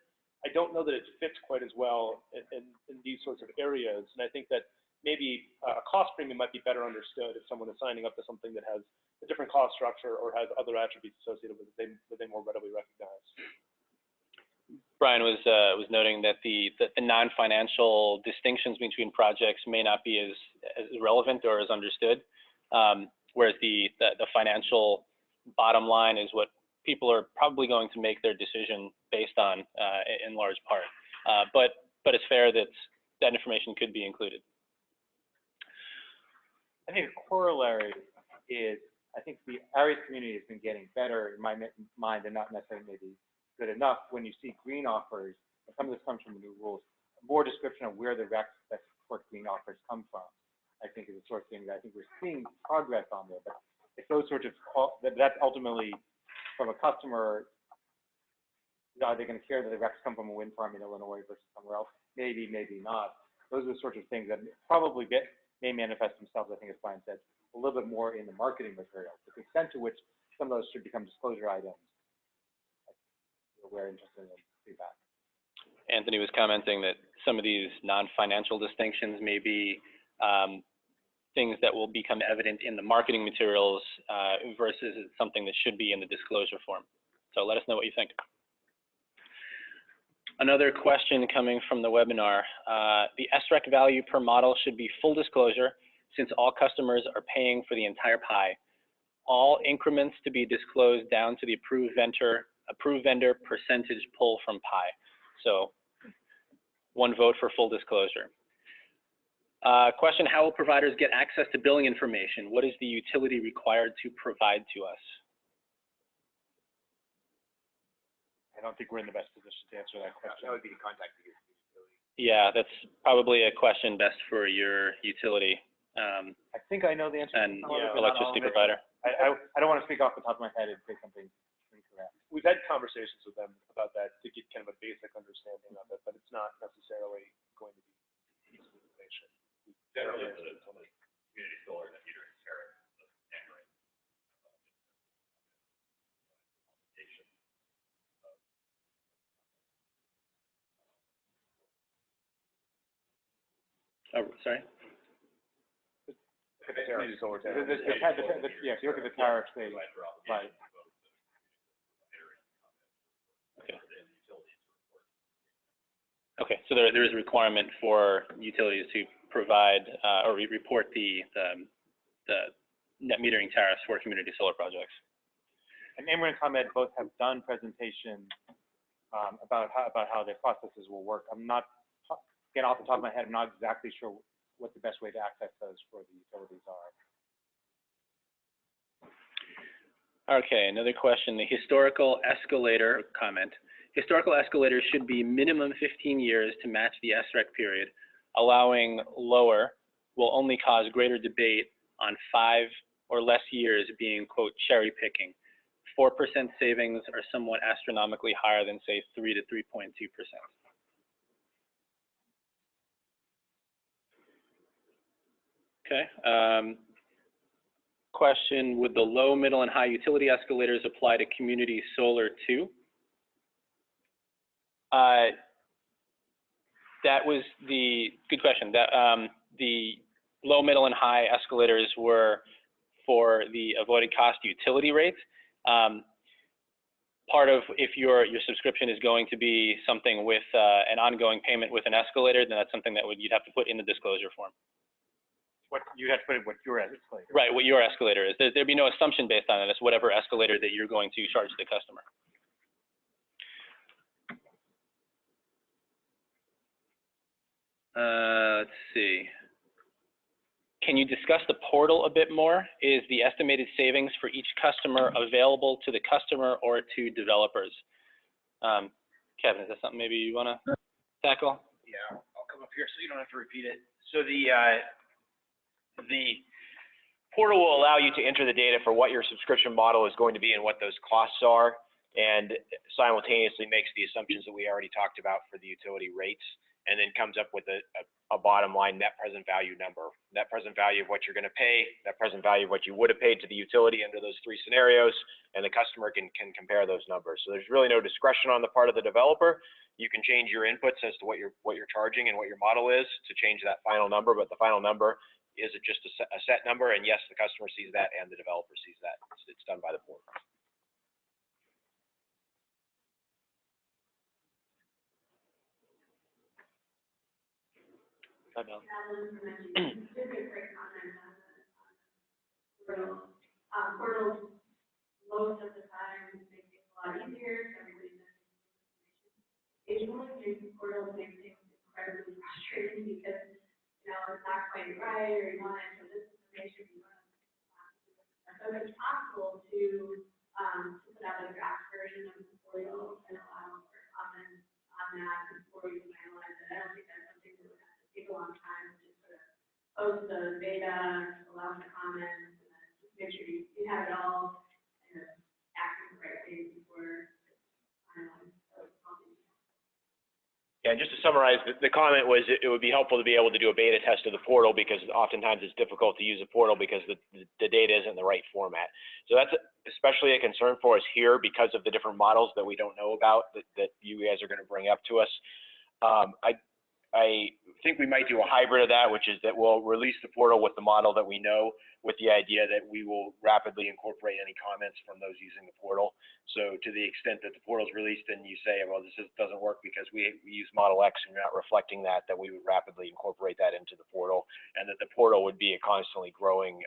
I don't know that it fits quite as well in these sorts of areas. And I think that maybe a cost premium might be better understood if someone is signing up to something that has a different cost structure or has other attributes associated with it that they more readily recognize. Brian was noting that the non-financial distinctions between projects may not be as relevant or as understood, whereas the financial bottom line is what people are probably going to make their decision based on in large part. But it's fair that that information could be included. I think a corollary is, I think the ARIES community has been getting better in my mind, and not necessarily maybe good enough when you see green offers, and some of this comes from the new rules, more description of where the recs that support green offers come from. I think is the sort of thing that I think we're seeing progress on there, but if those sorts of, that's ultimately from a customer, are they going to care that the recs come from a wind farm in Illinois versus somewhere else? Maybe, maybe not. Those are the sorts of things that probably may manifest themselves, I think as Brian said, a little bit more in the marketing material. The extent to which some of those should become disclosure items, we're interested in feedback. Anthony was commenting that some of these non-financial distinctions may be things that will become evident in the marketing materials versus something that should be in the disclosure form. So let us know what you think. Another question coming from the webinar. The SREC value per model should be full disclosure since all customers are paying for the entire pie. All increments to be disclosed down to the approved vendor percentage pull from pie. So one vote for full disclosure. Question, how will providers get access to billing information? What is the utility required to provide to us? I don't think we're in the best position to answer that question. That would be to contact the utility. Yeah, that's probably a question best for your utility. I think I know the answer. And electricity provider. I don't want to speak off the top of my head and say something incorrect. We've had conversations with them about that to get kind of a basic understanding of it, but it's not necessarily going to be piece of information. Generally, it's a community solar that meter is sharing the Android. Oh, sorry. Community solar tariff. Yes, you look at the tariffs, they, right. Okay, so there is a requirement for utilities to provide or report the net metering tariffs for community solar projects. And Amber and ComEd both have done presentations about how their processes will work. I'm not, again, off the top of my head, I'm not exactly sure what the best way to access those for the utilities are. Okay, another question, the historical escalator comment. Historical escalators should be minimum 15 years to match the SREC period. Allowing lower will only cause greater debate on 5 or less years being, quote, cherry picking. 4% savings are somewhat astronomically higher than, say, 3 to 3.2%. Okay. Question, would the low, middle, and high utility escalators apply to community solar too? That was the good question. That the low, middle, and high escalators were for the avoided cost utility rates. Part of if your subscription is going to be something with an ongoing payment with an escalator, then that's something that you'd have to put in the disclosure form. What you have to put in what your escalator. Right, what your escalator is. There'd be no assumption based on it. It's whatever escalator that you're going to charge the customer. Let's see. Can you discuss the portal a bit more? Is the estimated savings for each customer available to the customer or to developers? Kevin, is that something maybe you want to tackle? Yeah, I'll come up here so you don't have to repeat it. So the portal will allow you to enter the data for what your subscription model is going to be and what those costs are, and simultaneously makes the assumptions that we already talked about for the utility rates. and then comes up with a bottom line net present value number. Net present value of what you're going to pay, net present value of what you would have paid to the utility under those three scenarios, and the customer can compare those numbers. So there's really no discretion on the part of the developer. You can change your inputs as to what you're charging and what your model is to change that final number, but the final number is just a set number, and yes, the customer sees that and the developer sees that. It's done by the portal. Alan mentioned, just a quick comment on the portal. Portals, most of the time, make things a lot easier, so everybody knows information. Occasionally, portals make things incredibly frustrating because, you know, it's not quite right, or you want to enter this information, you want to. So it's possible to put out a draft version of the portal and allow for comments on that before you finalize it. I don't think that's something that would have to take a long time, just sort of post the data, allow for comments, and then just make sure you have it all kind of acting correctly before it's finalized. Yeah, just to summarize, the comment was it would be helpful to be able to do a beta test of the portal because oftentimes it's difficult to use a portal because the data isn't in the right format. So that's especially a concern for us here because of the different models that we don't know about that you guys are going to bring up to us. I think we might do a hybrid of that, which is that we'll release the portal with the model that we know, with the idea that we will rapidly incorporate any comments from those using the portal. So to the extent that the portal is released and you say, well, this doesn't work because we use model X and you're not reflecting that, we would rapidly incorporate that into the portal, and that the portal would be a constantly growing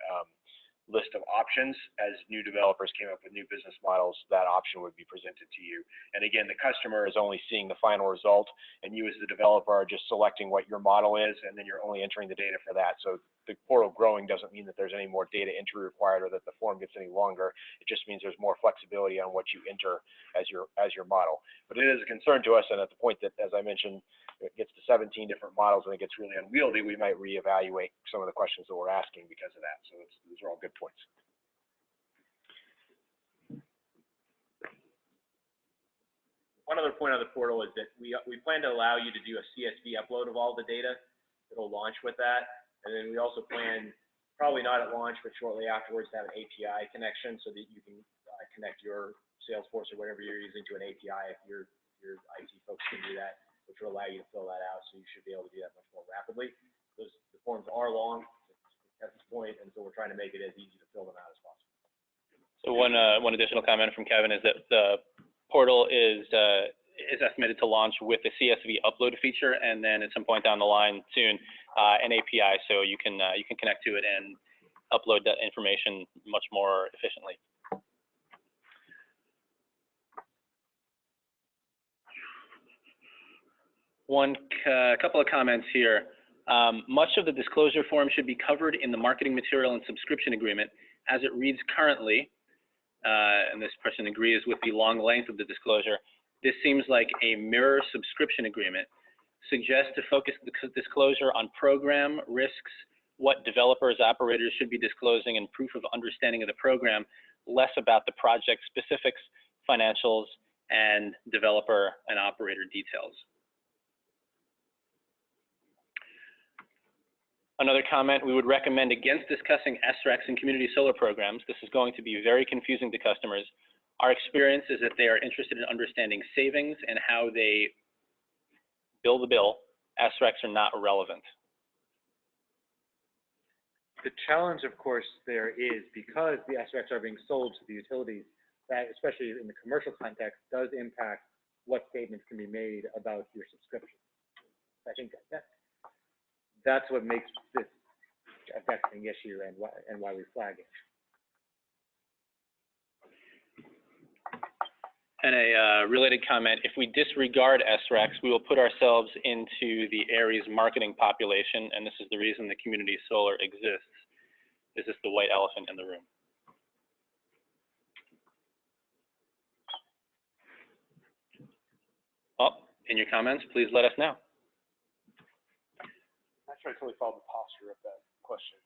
list of options. As new developers came up with new business models, that option would be presented to you. And again, the customer is only seeing the final result, and you as the developer are just selecting what your model is, and then you're only entering the data for that. So the portal growing doesn't mean that there's any more data entry required or that the form gets any longer. It just means there's more flexibility on what you enter as your model. But it is a concern to us, and at the point that, as I mentioned, it gets to 17 different models and it gets really unwieldy, we might reevaluate some of the questions that we're asking because of that. So these are all good points. One other point on the portal is that we plan to allow you to do a CSV upload of all the data. It'll launch with that. And then we also plan, probably not at launch, but shortly afterwards, to have an API connection so that you can connect your Salesforce or whatever you're using to an API if your IT folks can do that, which will allow you to fill that out. So you should be able to do that much more rapidly. The forms are long at this point, and so we're trying to make it as easy to fill them out as possible. So one additional comment from Kevin is that the portal is estimated to launch with the CSV upload feature, and then at some point down the line soon, an API, so you can connect to it and upload that information much more efficiently. A couple of comments here. Much of the disclosure form should be covered in the marketing material and subscription agreement as it reads currently, and this person agrees with the long length of the disclosure. This seems like a mirror subscription agreement. Suggests to focus the disclosure on program risks, what developers, operators should be disclosing, and proof of understanding of the program, less about the project specifics, financials, and developer and operator details. Another comment, we would recommend against discussing SRECs and community solar programs. This is going to be very confusing to customers. Our experience is that they are interested in understanding savings and how they bill the bill. SRECs are not relevant. The challenge, of course, there is because the SRECs are being sold to the utilities, that especially in the commercial context does impact what statements can be made about your subscription. I think that's what makes this a vexing issue and why we flag it. And a related comment, if we disregard SRECs, we will put ourselves into the Aries marketing population, and this is the reason the community solar exists. This is the white elephant in the room. Oh, in your comments, please let us know. I'm not sure I totally followed the posture of that question.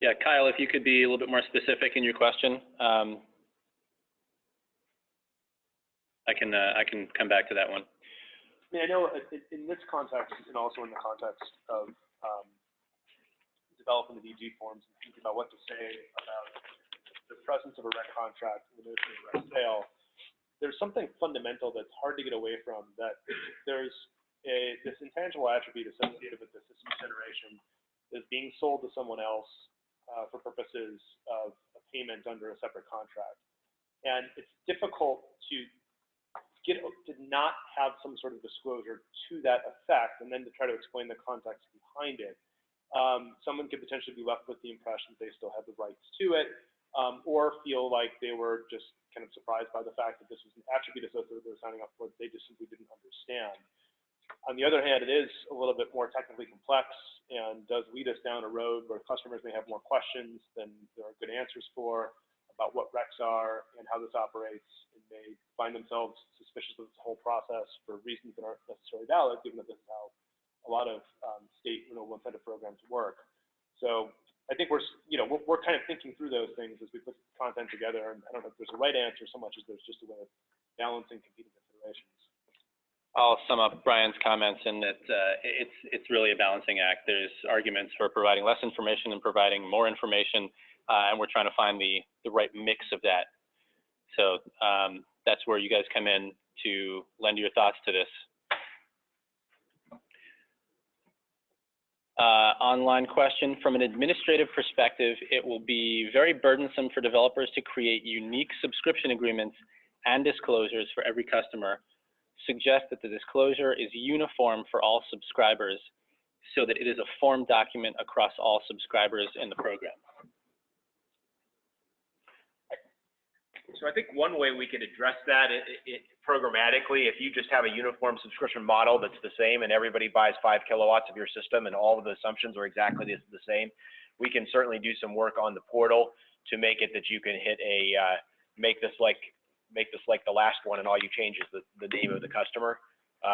Yeah, Kyle, if you could be a little bit more specific in your question. I can come back to that one. I mean, I know in this context, and also in the context of developing the DG forms and thinking about what to say about the presence of a rec contract and the notion of a rec sale, there's something fundamental that's hard to get away from, that there's this intangible attribute associated with the system generation is being sold to someone else for purposes of a payment under a separate contract. And it's difficult to not have some sort of disclosure to that effect, and then to try to explain the context behind it. Someone could potentially be left with the impression that they still have the rights to it, or feel like they were just kind of surprised by the fact that this was an attribute associated with their signing up for it they just simply didn't understand. On the other hand, it is a little bit more technically complex and does lead us down a road where customers may have more questions than there are good answers for about what recs are and how this operates, and may find themselves suspicious of this whole process for reasons that aren't necessarily valid, given that this is how a lot of state renewable incentive programs work. So I think we're kind of thinking through those things as we put content together, and I don't know if there's a right answer so much as there's just a way of balancing competing considerations. I'll sum up Brian's comments in that it's really a balancing act. There's arguments for providing less information and providing more information, and we're trying to find the right mix of that. So that's where you guys come in to lend your thoughts to this. Online question. From an administrative perspective, it will be very burdensome for developers to create unique subscription agreements and disclosures for every customer. Suggest that the disclosure is uniform for all subscribers so that it is a form document across all subscribers in the program. So I think one way we could address that programmatically, if you just have a uniform subscription model that's the same and everybody buys 5 kilowatts of your system and all of the assumptions are exactly the same, we can certainly do some work on the portal to make it that you can hit make this like the last one, and all you change is the name of the customer.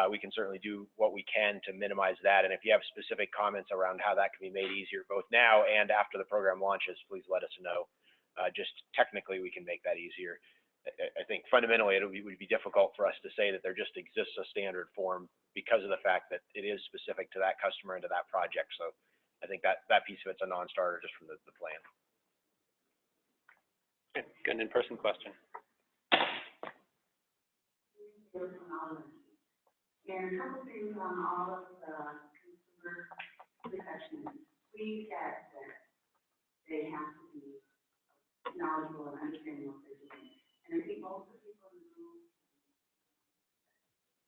We can certainly do what we can to minimize that. And if you have specific comments around how that can be made easier, both now and after the program launches, please let us know. Just technically, we can make that easier. I think fundamentally, it would be difficult for us to say that there just exists a standard form because of the fact that it is specific to that customer and to that project. So I think that piece of it's a non-starter just from the plan. Okay, good in-person question. And a couple things on all of the consumer protections. We get that they have to be knowledgeable and understanding what they're doing. And I think most of the people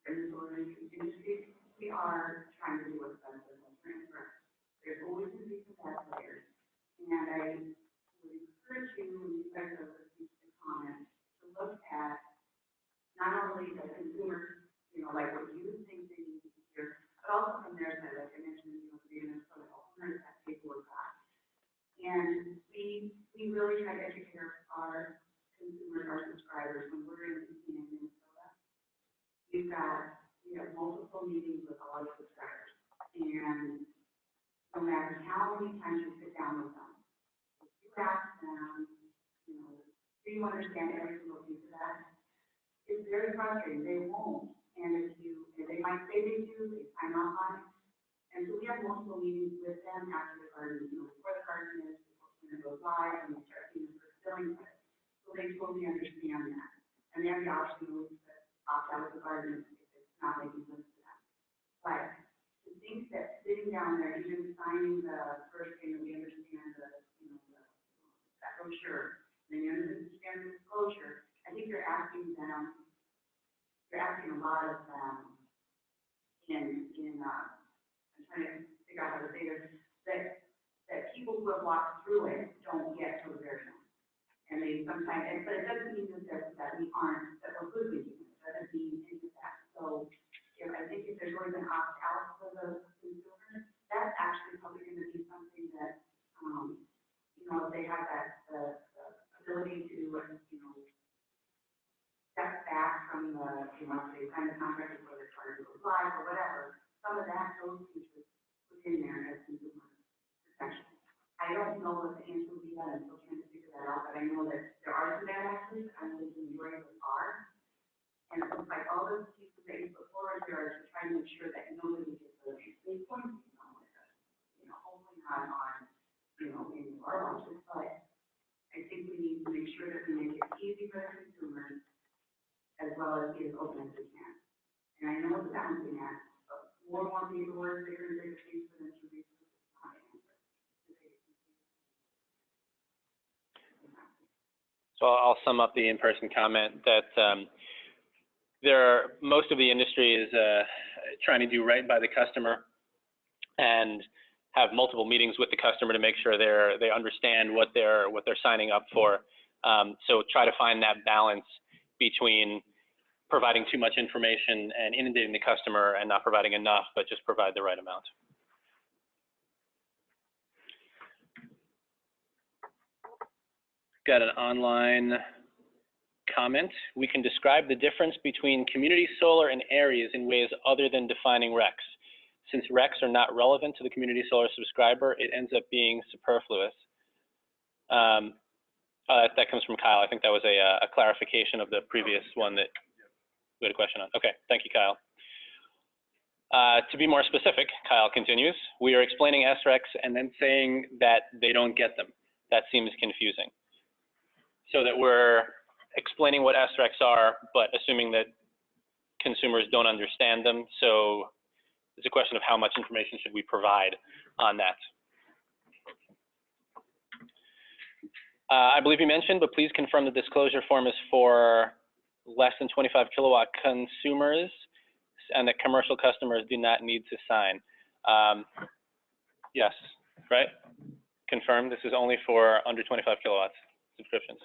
in the solar industry, we are trying to do what's best for them. There's always going to be some bad players. And I would encourage you, when you guys are listening to the comments, to look at not only the consumers, like what you think they need to hear, but also from their side, like I mentioned, being a sort of alternative that people have got. And we really try to educate our consumers, our subscribers, when we're in Minnesota. We have multiple meetings with all our subscribers, and no matter how many times you sit down with them, if you ask them, do you understand every single piece of that? It's very frustrating. They won't. And if they might say they do, they sign off on it. And so we have multiple meetings with them after the garden, before the garden is, before it goes live, and we start seeing the first billing of it. So they totally understand that. And they have the option to opt out of the garden if it's not making sense to them. But to think that sitting down there, even signing the first thing that we understand that brochure, and then you understand the disclosure, I think you're asking them. You're asking a lot of them I'm trying to figure out how to say this, that people who have walked through it don't get to a very young. And they sometimes, but it doesn't mean that we aren't, that we're good with you. It doesn't mean any of that. So I think if there's always an opt out for the consumers, that's actually probably going to be something that, if they have the ability to, step back from the, they sign the contract before they're trying to go live or whatever, some of that goes pieces within there as consumer protection. I don't know what the answer will be, I'm still trying to figure that out, but I know that there are some bad actors, I think the majority of them are. And so sure that we make it easy for the consumers as well as be as open as we can. And I know it's balancing act, but more and more paperwork, bigger and bigger things for them to read. So I'll sum up the in-person comment that most of the industry is trying to do right by the customer and have multiple meetings with the customer to make sure they understand what they're signing up for. So try to find that balance between providing too much information and inundating the customer and not providing enough, but just provide the right amount. Got an online comment. We can describe the difference between community solar and areas in ways other than defining RECs. Since RECs are not relevant to the community solar subscriber, it ends up being superfluous. That comes from Kyle. I think that was a clarification of the previous one that we had a question on. Okay, thank you, Kyle. To be more specific, Kyle continues, we are explaining SRECs and then saying that they don't get them. That seems confusing. So that we're explaining what SRECs are, but assuming that consumers don't understand them. So it's a question of how much information should we provide on that. I believe you mentioned, but please confirm the disclosure form is for less than 25 kilowatt consumers and that commercial customers do not need to sign. Yes, right? Confirm this is only for under 25 kilowatts subscriptions.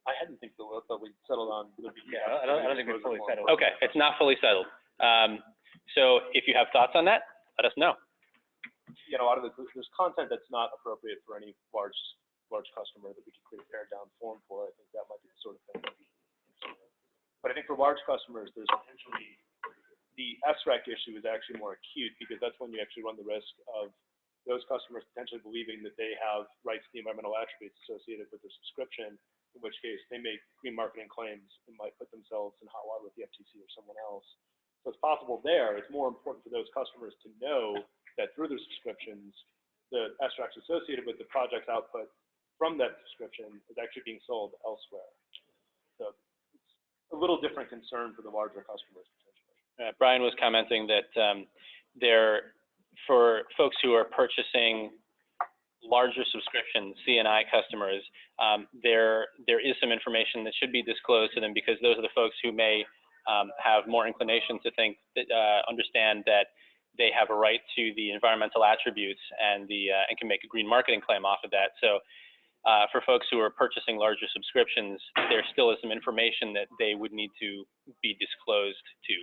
I hadn't think that we settled on. Yeah, I don't think it's fully settled. Okay, it's not fully settled. So if you have thoughts on that, let us know. You know, a lot of there's content that's not appropriate for any large customer that we could create a pared down form for. I think that might be the sort of thing that would be interesting. But I think for large customers, there's potentially the SREC issue is actually more acute because that's when you actually run the risk of those customers potentially believing that they have rights to the environmental attributes associated with their subscription, in which case they make green marketing claims and might put themselves in hot water with the FTC or someone else. So it's possible there. It's more important for those customers to know that through their subscriptions, the SRECs associated with the project's output from that subscription is actually being sold elsewhere. So it's a little different concern for the larger customers potentially. Brian was commenting that for folks who are purchasing larger subscriptions, C&I customers, there is some information that should be disclosed to them because those are the folks who may have more inclination to think that understand that they have a right to the environmental attributes and can make a green marketing claim off of that. So for folks who are purchasing larger subscriptions, there still is some information that they would need to be disclosed to.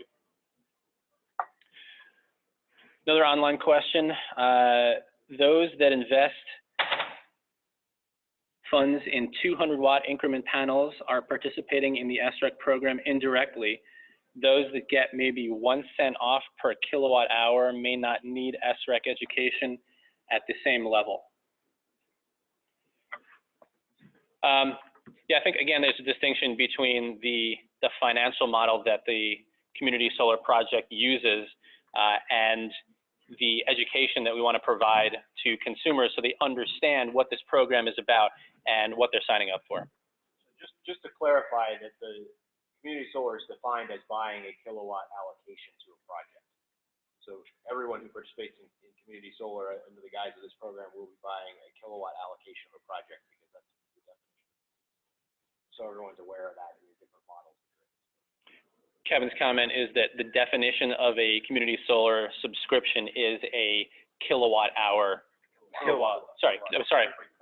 Another online question, those that invest funds in 200-watt increment panels are participating in the SREC program indirectly. Those that get maybe 1 cent off per kilowatt hour may not need SREC education at the same level. Yeah, I think, again, there's a distinction between the financial model that the community solar project uses and the education that we want to provide to consumers so they understand what this program is about and what they're signing up for. So just to clarify that the community solar is defined as buying a kilowatt allocation to a project. So everyone who participates in community solar under the guise of this program will be buying a kilowatt allocation of a project because that's the definition. So everyone's aware of that in the different models. Kevin's comment is that the definition of a community solar subscription is a kilowatt hour. Sorry,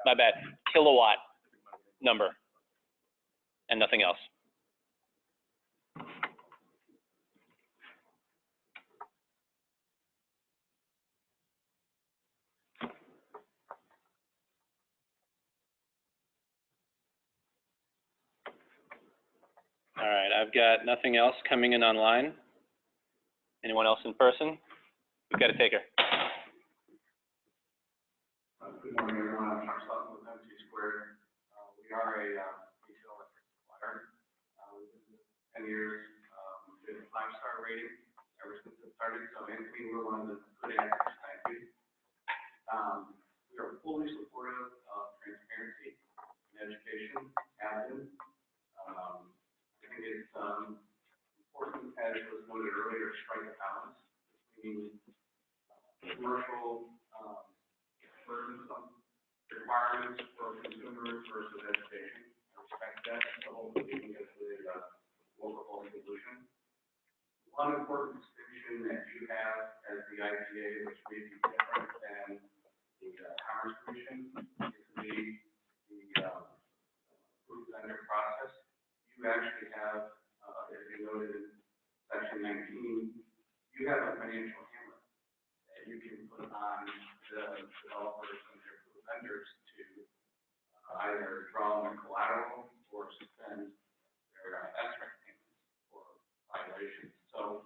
my bad. Kilowatt number and nothing else. All right, I've got nothing else coming in online. Anyone else in person? We've got a taker. Good morning, everyone. I'm Chuck Sutton with MC Squared. We are a retail electric supplier. We've been 10 years. We've been a 5-star rating ever since it started. So we were one of the good actors. Thank you. We are fully supportive of transparency in education, as ties in. I think it's important, as was noted earlier, to strike a balance between commercial burdensome requirements for consumers versus education. I respect that, so hopefully we can get to a workable solution. One important distinction that you have as the IPA, which may be different than the Commerce Commission, is the approved vendor process. You actually have, as you noted in section 19, you have a financial hammer that you can put on the developers and their approved vendors to either draw on collateral or suspend their escrow payments for violations. So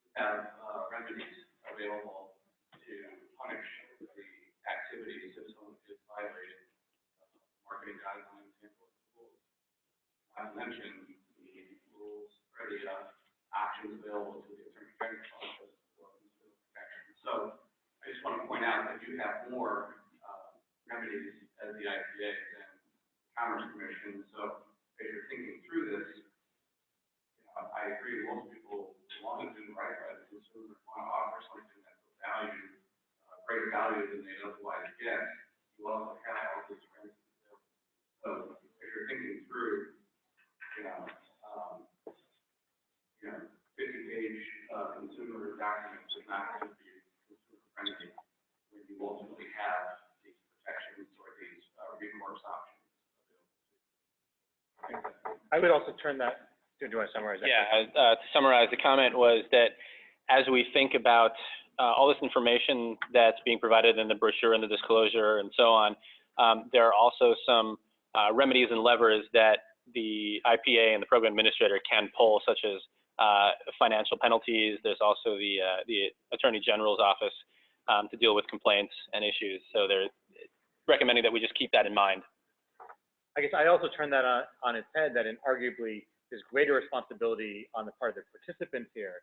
we have remedies available to punish the activities if someone is violating marketing guidelines and rules. Not to mention the rules or the options available to the Attorney General's office for consumer protection. So I just want to point out that you have more remedies as the IPA than the Commerce Commission. So as you're thinking through this, I agree, most people want to do right by the consumer, want to offer something that's of value, greater value than they otherwise get. You also have all these remedies. So if you're thinking through, 50-page consumer documents is not going to be consumer friendly when you ultimately have these protections or these recourse options available. I would also turn that. Do you want to summarize that? Yeah, to summarize, the comment was that as we think about all this information that's being provided in the brochure and the disclosure and so on, there are also some remedies and levers that the IPA and the program administrator can pull, such as financial penalties. There's also the Attorney General's office to deal with complaints and issues. So they're recommending that we just keep that in mind. I guess I also turn that on its head, that arguably there's greater responsibility on the part of the participants here.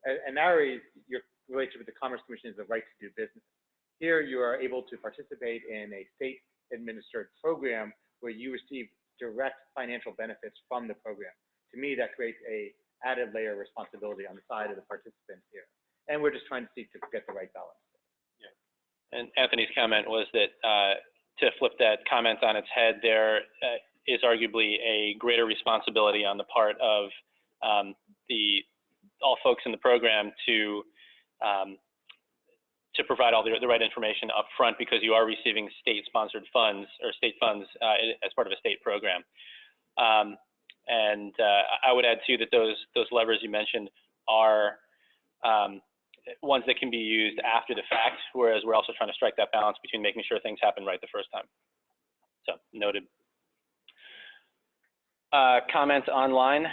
And Ari, your relationship with the Commerce Commission is the right to do business. Here you are able to participate in a state-administered program where you receive direct financial benefits from the program. To me, that creates a added layer of responsibility on the side of the participants here. And we're just trying to seek to get the right balance. Yeah. And Anthony's comment was that to flip that comment on its head, there is arguably a greater responsibility on the part of all folks in the program to provide all the right information up front, because you are receiving state-sponsored funds or state funds as part of a state program. And I would add too that those levers you mentioned are ones that can be used after the fact, whereas we're also trying to strike that balance between making sure things happen right the first time. So noted. Comments online.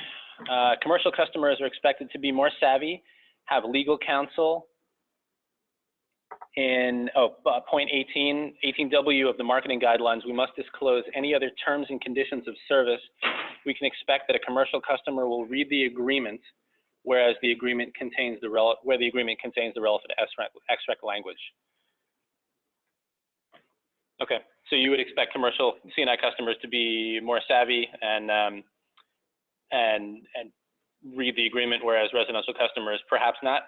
Commercial customers are expected to be more savvy, have legal counsel. In point 18W of the marketing guidelines, we must disclose any other terms and conditions of service. We can expect that a commercial customer will read the agreement, whereas the agreement contains the relevant extract language. Okay, so you would expect commercial C&I customers to be more savvy and read the agreement, whereas residential customers perhaps not,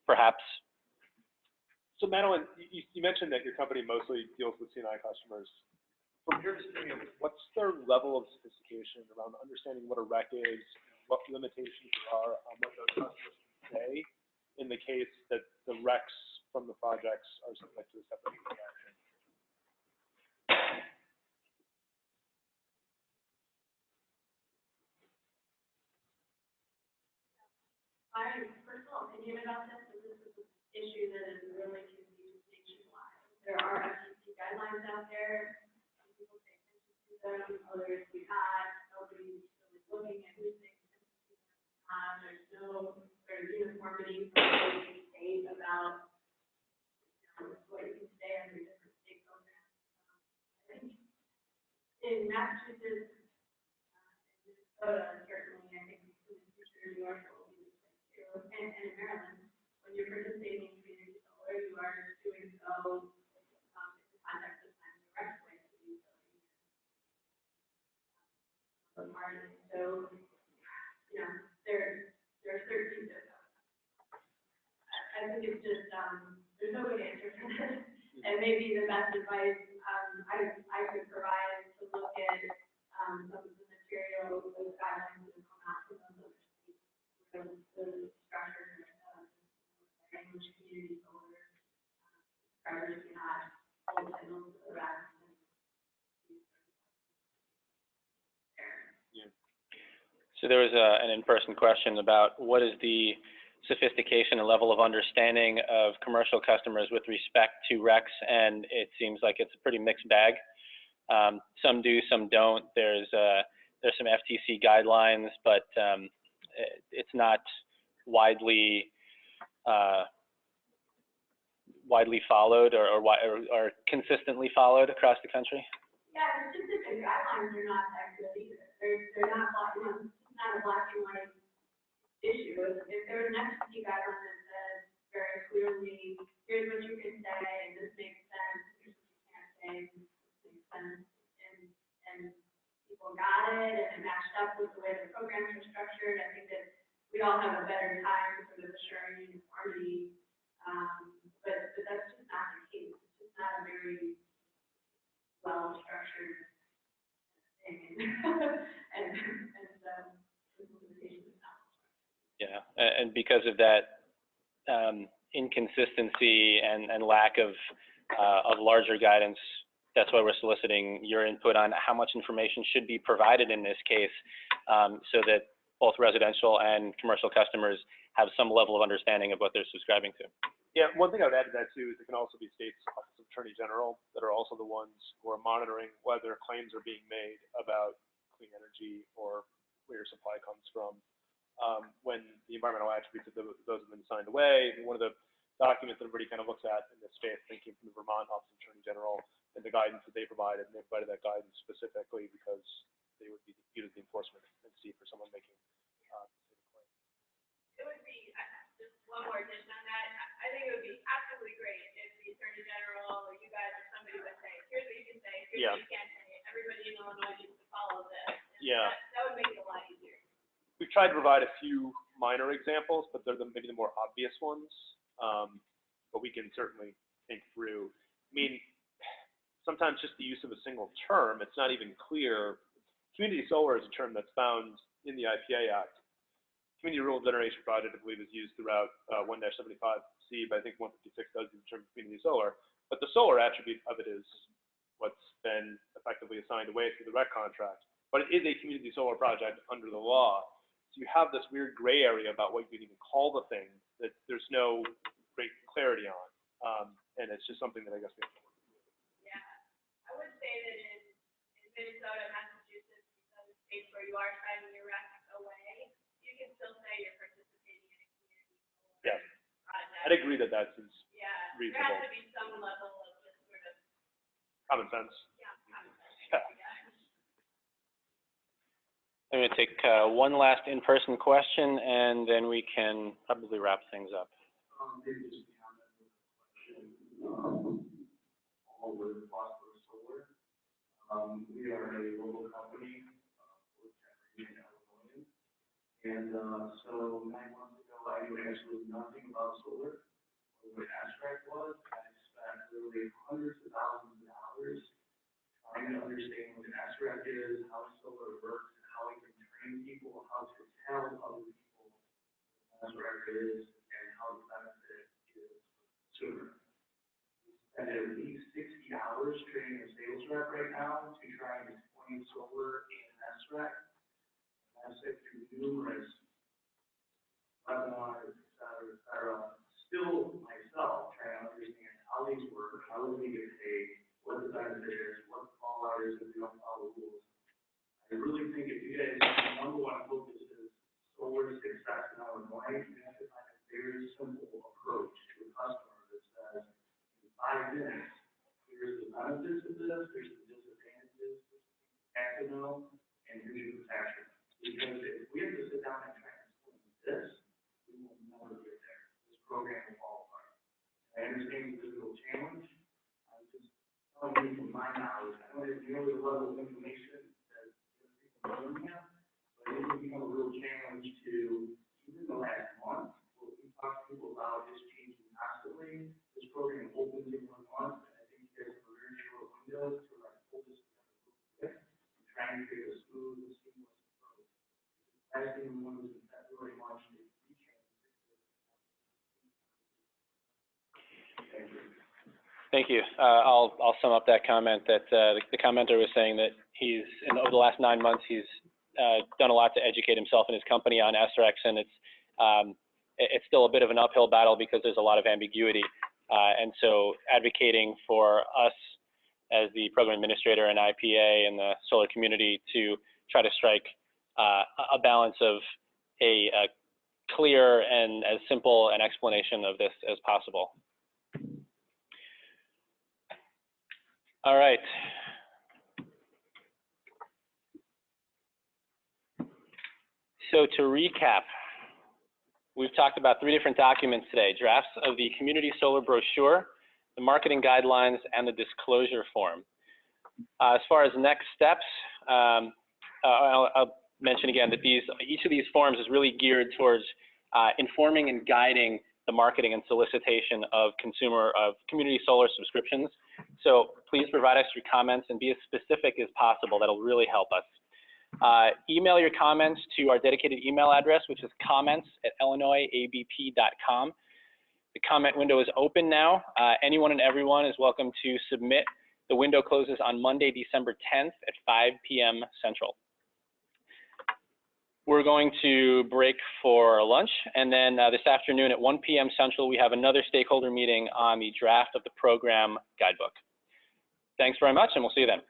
perhaps. So Madeline, you mentioned that your company mostly deals with C&I customers. From your experience, what's their level of sophistication around understanding what a rec is, what limitations there are on what those customers can say in the case that the recs from the projects are subject to a separate transaction? My personal opinion about this is an issue that is really confused nationwide. There are FCC guidelines out there. Some people pay attention to them, others do not. Nobody's really looking at who's paying attention to them. There's no sort of uniformity from state to state about what you can say under different state programs. I think in Massachusetts, Minnesota, certainly, I think in the future, New York will be the same too. And in Maryland, when you're participating in community solar, you are doing so in the context of time direct way to do so. margin. So, you know, there are certain, I think it's just, there's no good answer for this. And maybe the best advice, I could provide to look at, some of the material, those guidelines that come out from those other states, the structure, language, community, solar, subscribers cannot hold signals to the rest. So there was an in-person question about what is the sophistication and level of understanding of commercial customers with respect to RECs, and it seems like it's a pretty mixed bag. Some do, some don't. There's some FTC guidelines, but it's not widely followed or consistently followed across the country. Yeah, the specific guidelines are not that good either. They're not black, you know, it's not a black and white issue. If there's an FTC guideline that says very clearly, here's what you can say, and this makes sense, here's what you can't say, and this makes sense, and people got it, and it matched up with the way the programs are structured, I think that we all have a better time sort of assuring uniformity, but that's just not the case. It's just not a very well-structured thing, and so implementation is not. Yeah, and because of that inconsistency and lack of larger guidance, that's why we're soliciting your input on how much information should be provided in this case, so that both residential and commercial customers have some level of understanding of what they're subscribing to. Yeah, one thing I would add to that too is it can also be states' Office of Attorney General that are also the ones who are monitoring whether claims are being made about clean energy or where your supply comes from. When the environmental attributes of those have been signed away, one of the documents that everybody kind of looks at in this space, thinking from the Vermont Office of Attorney General and the guidance that they provided, and they provided that guidance specifically because they would be viewed as the enforcement entity for someone making It would be, just one more addition on that, I think it would be absolutely great if the Attorney General or you guys or somebody would say, here's what you can say, here's what you can't say, everybody in Illinois needs to follow this. And that would make it a lot easier. We've tried to provide a few minor examples, but they're maybe the more obvious ones. But we can certainly think through. I mean, sometimes just the use of a single term, it's not even clear. Community solar is a term that's found in the IPA Act. Community Rural Generation Project, I believe, is used throughout 1-75C, but I think 156 does use the term community solar. But the solar attribute of it is what's been effectively assigned away through the REC contract. But it is a community solar project under the law. So you have this weird gray area about what you can even call the thing that there's no great clarity on. And it's just something that I guess we have to work through. Yeah, I would say that in Minnesota, Massachusetts, these other states where you are signing your REC away, you can still say you're participating in a community solar project. I'd agree that that seems reasonable. There has to be some level of just sort of common sense. Yeah, common sense. Yeah. I'm going to take one last in-person question, and then we can probably wrap things up. Maybe just a comment with a question. All with Phosphor Solar. We are a local company, in Illinois. And so 9 months ago, I knew absolutely nothing about solar, or what abstract was. I spent literally hundreds of thousands of dollars trying to understand what an abstract is, how solar works, and how we can train people, how to tell other people what an abstract is, and how the benefit is for the consumer. We spend at least 60 hours training a sales rep right now to try and explain solar in an abstract. I've sat through numerous webinars, et cetera, still myself trying to understand how these work, how do we get paid, what the benefit is, what the fallout is if we don't follow the rules. I really think if you guys, number one focus is solar success in Illinois, you have to find a very simple approach to a customer that says, in 5 minutes, here's the benefits of this, here's the disadvantages, have to know, and here's your protection. Because if we have to sit down and try and explain this, we will never get there. This program will fall apart. I understand the physical challenge. I'm just telling you from my knowledge, I don't have nearly the level of information that people have. challenge to, even the last month, what we talked to people about is changing constantly. This program opens in 1 month, and I think you guys have a very short window to like pull this together and try and create a smooth and seamless approach. Last thing we wanted was in February, March, to change. Thank you. Thank you. I'll sum up that comment that the commenter was saying that over the last 9 months, he's done a lot to educate himself and his company on SREX, and it's still a bit of an uphill battle because there's a lot of ambiguity. And so advocating for us as the program administrator and IPA and the solar community to try to strike a balance of a clear and as simple an explanation of this as possible. All right. So to recap, we've talked about 3 different documents today: drafts of the community solar brochure, the marketing guidelines, and the disclosure form. As far as next steps, I'll mention again that each of these forms is really geared towards informing and guiding the marketing and solicitation of community solar subscriptions. So please provide us your comments and be as specific as possible. That'll really help us. Email your comments to our dedicated email address, which is comments@illinoisabp.com. The comment window is open now. Anyone and everyone is welcome to submit. The window closes on Monday, December 10th at 5 p.m. Central. We're going to break for lunch, and then this afternoon at 1 p.m. Central, we have another stakeholder meeting on the draft of the program guidebook. Thanks very much, and we'll see you then.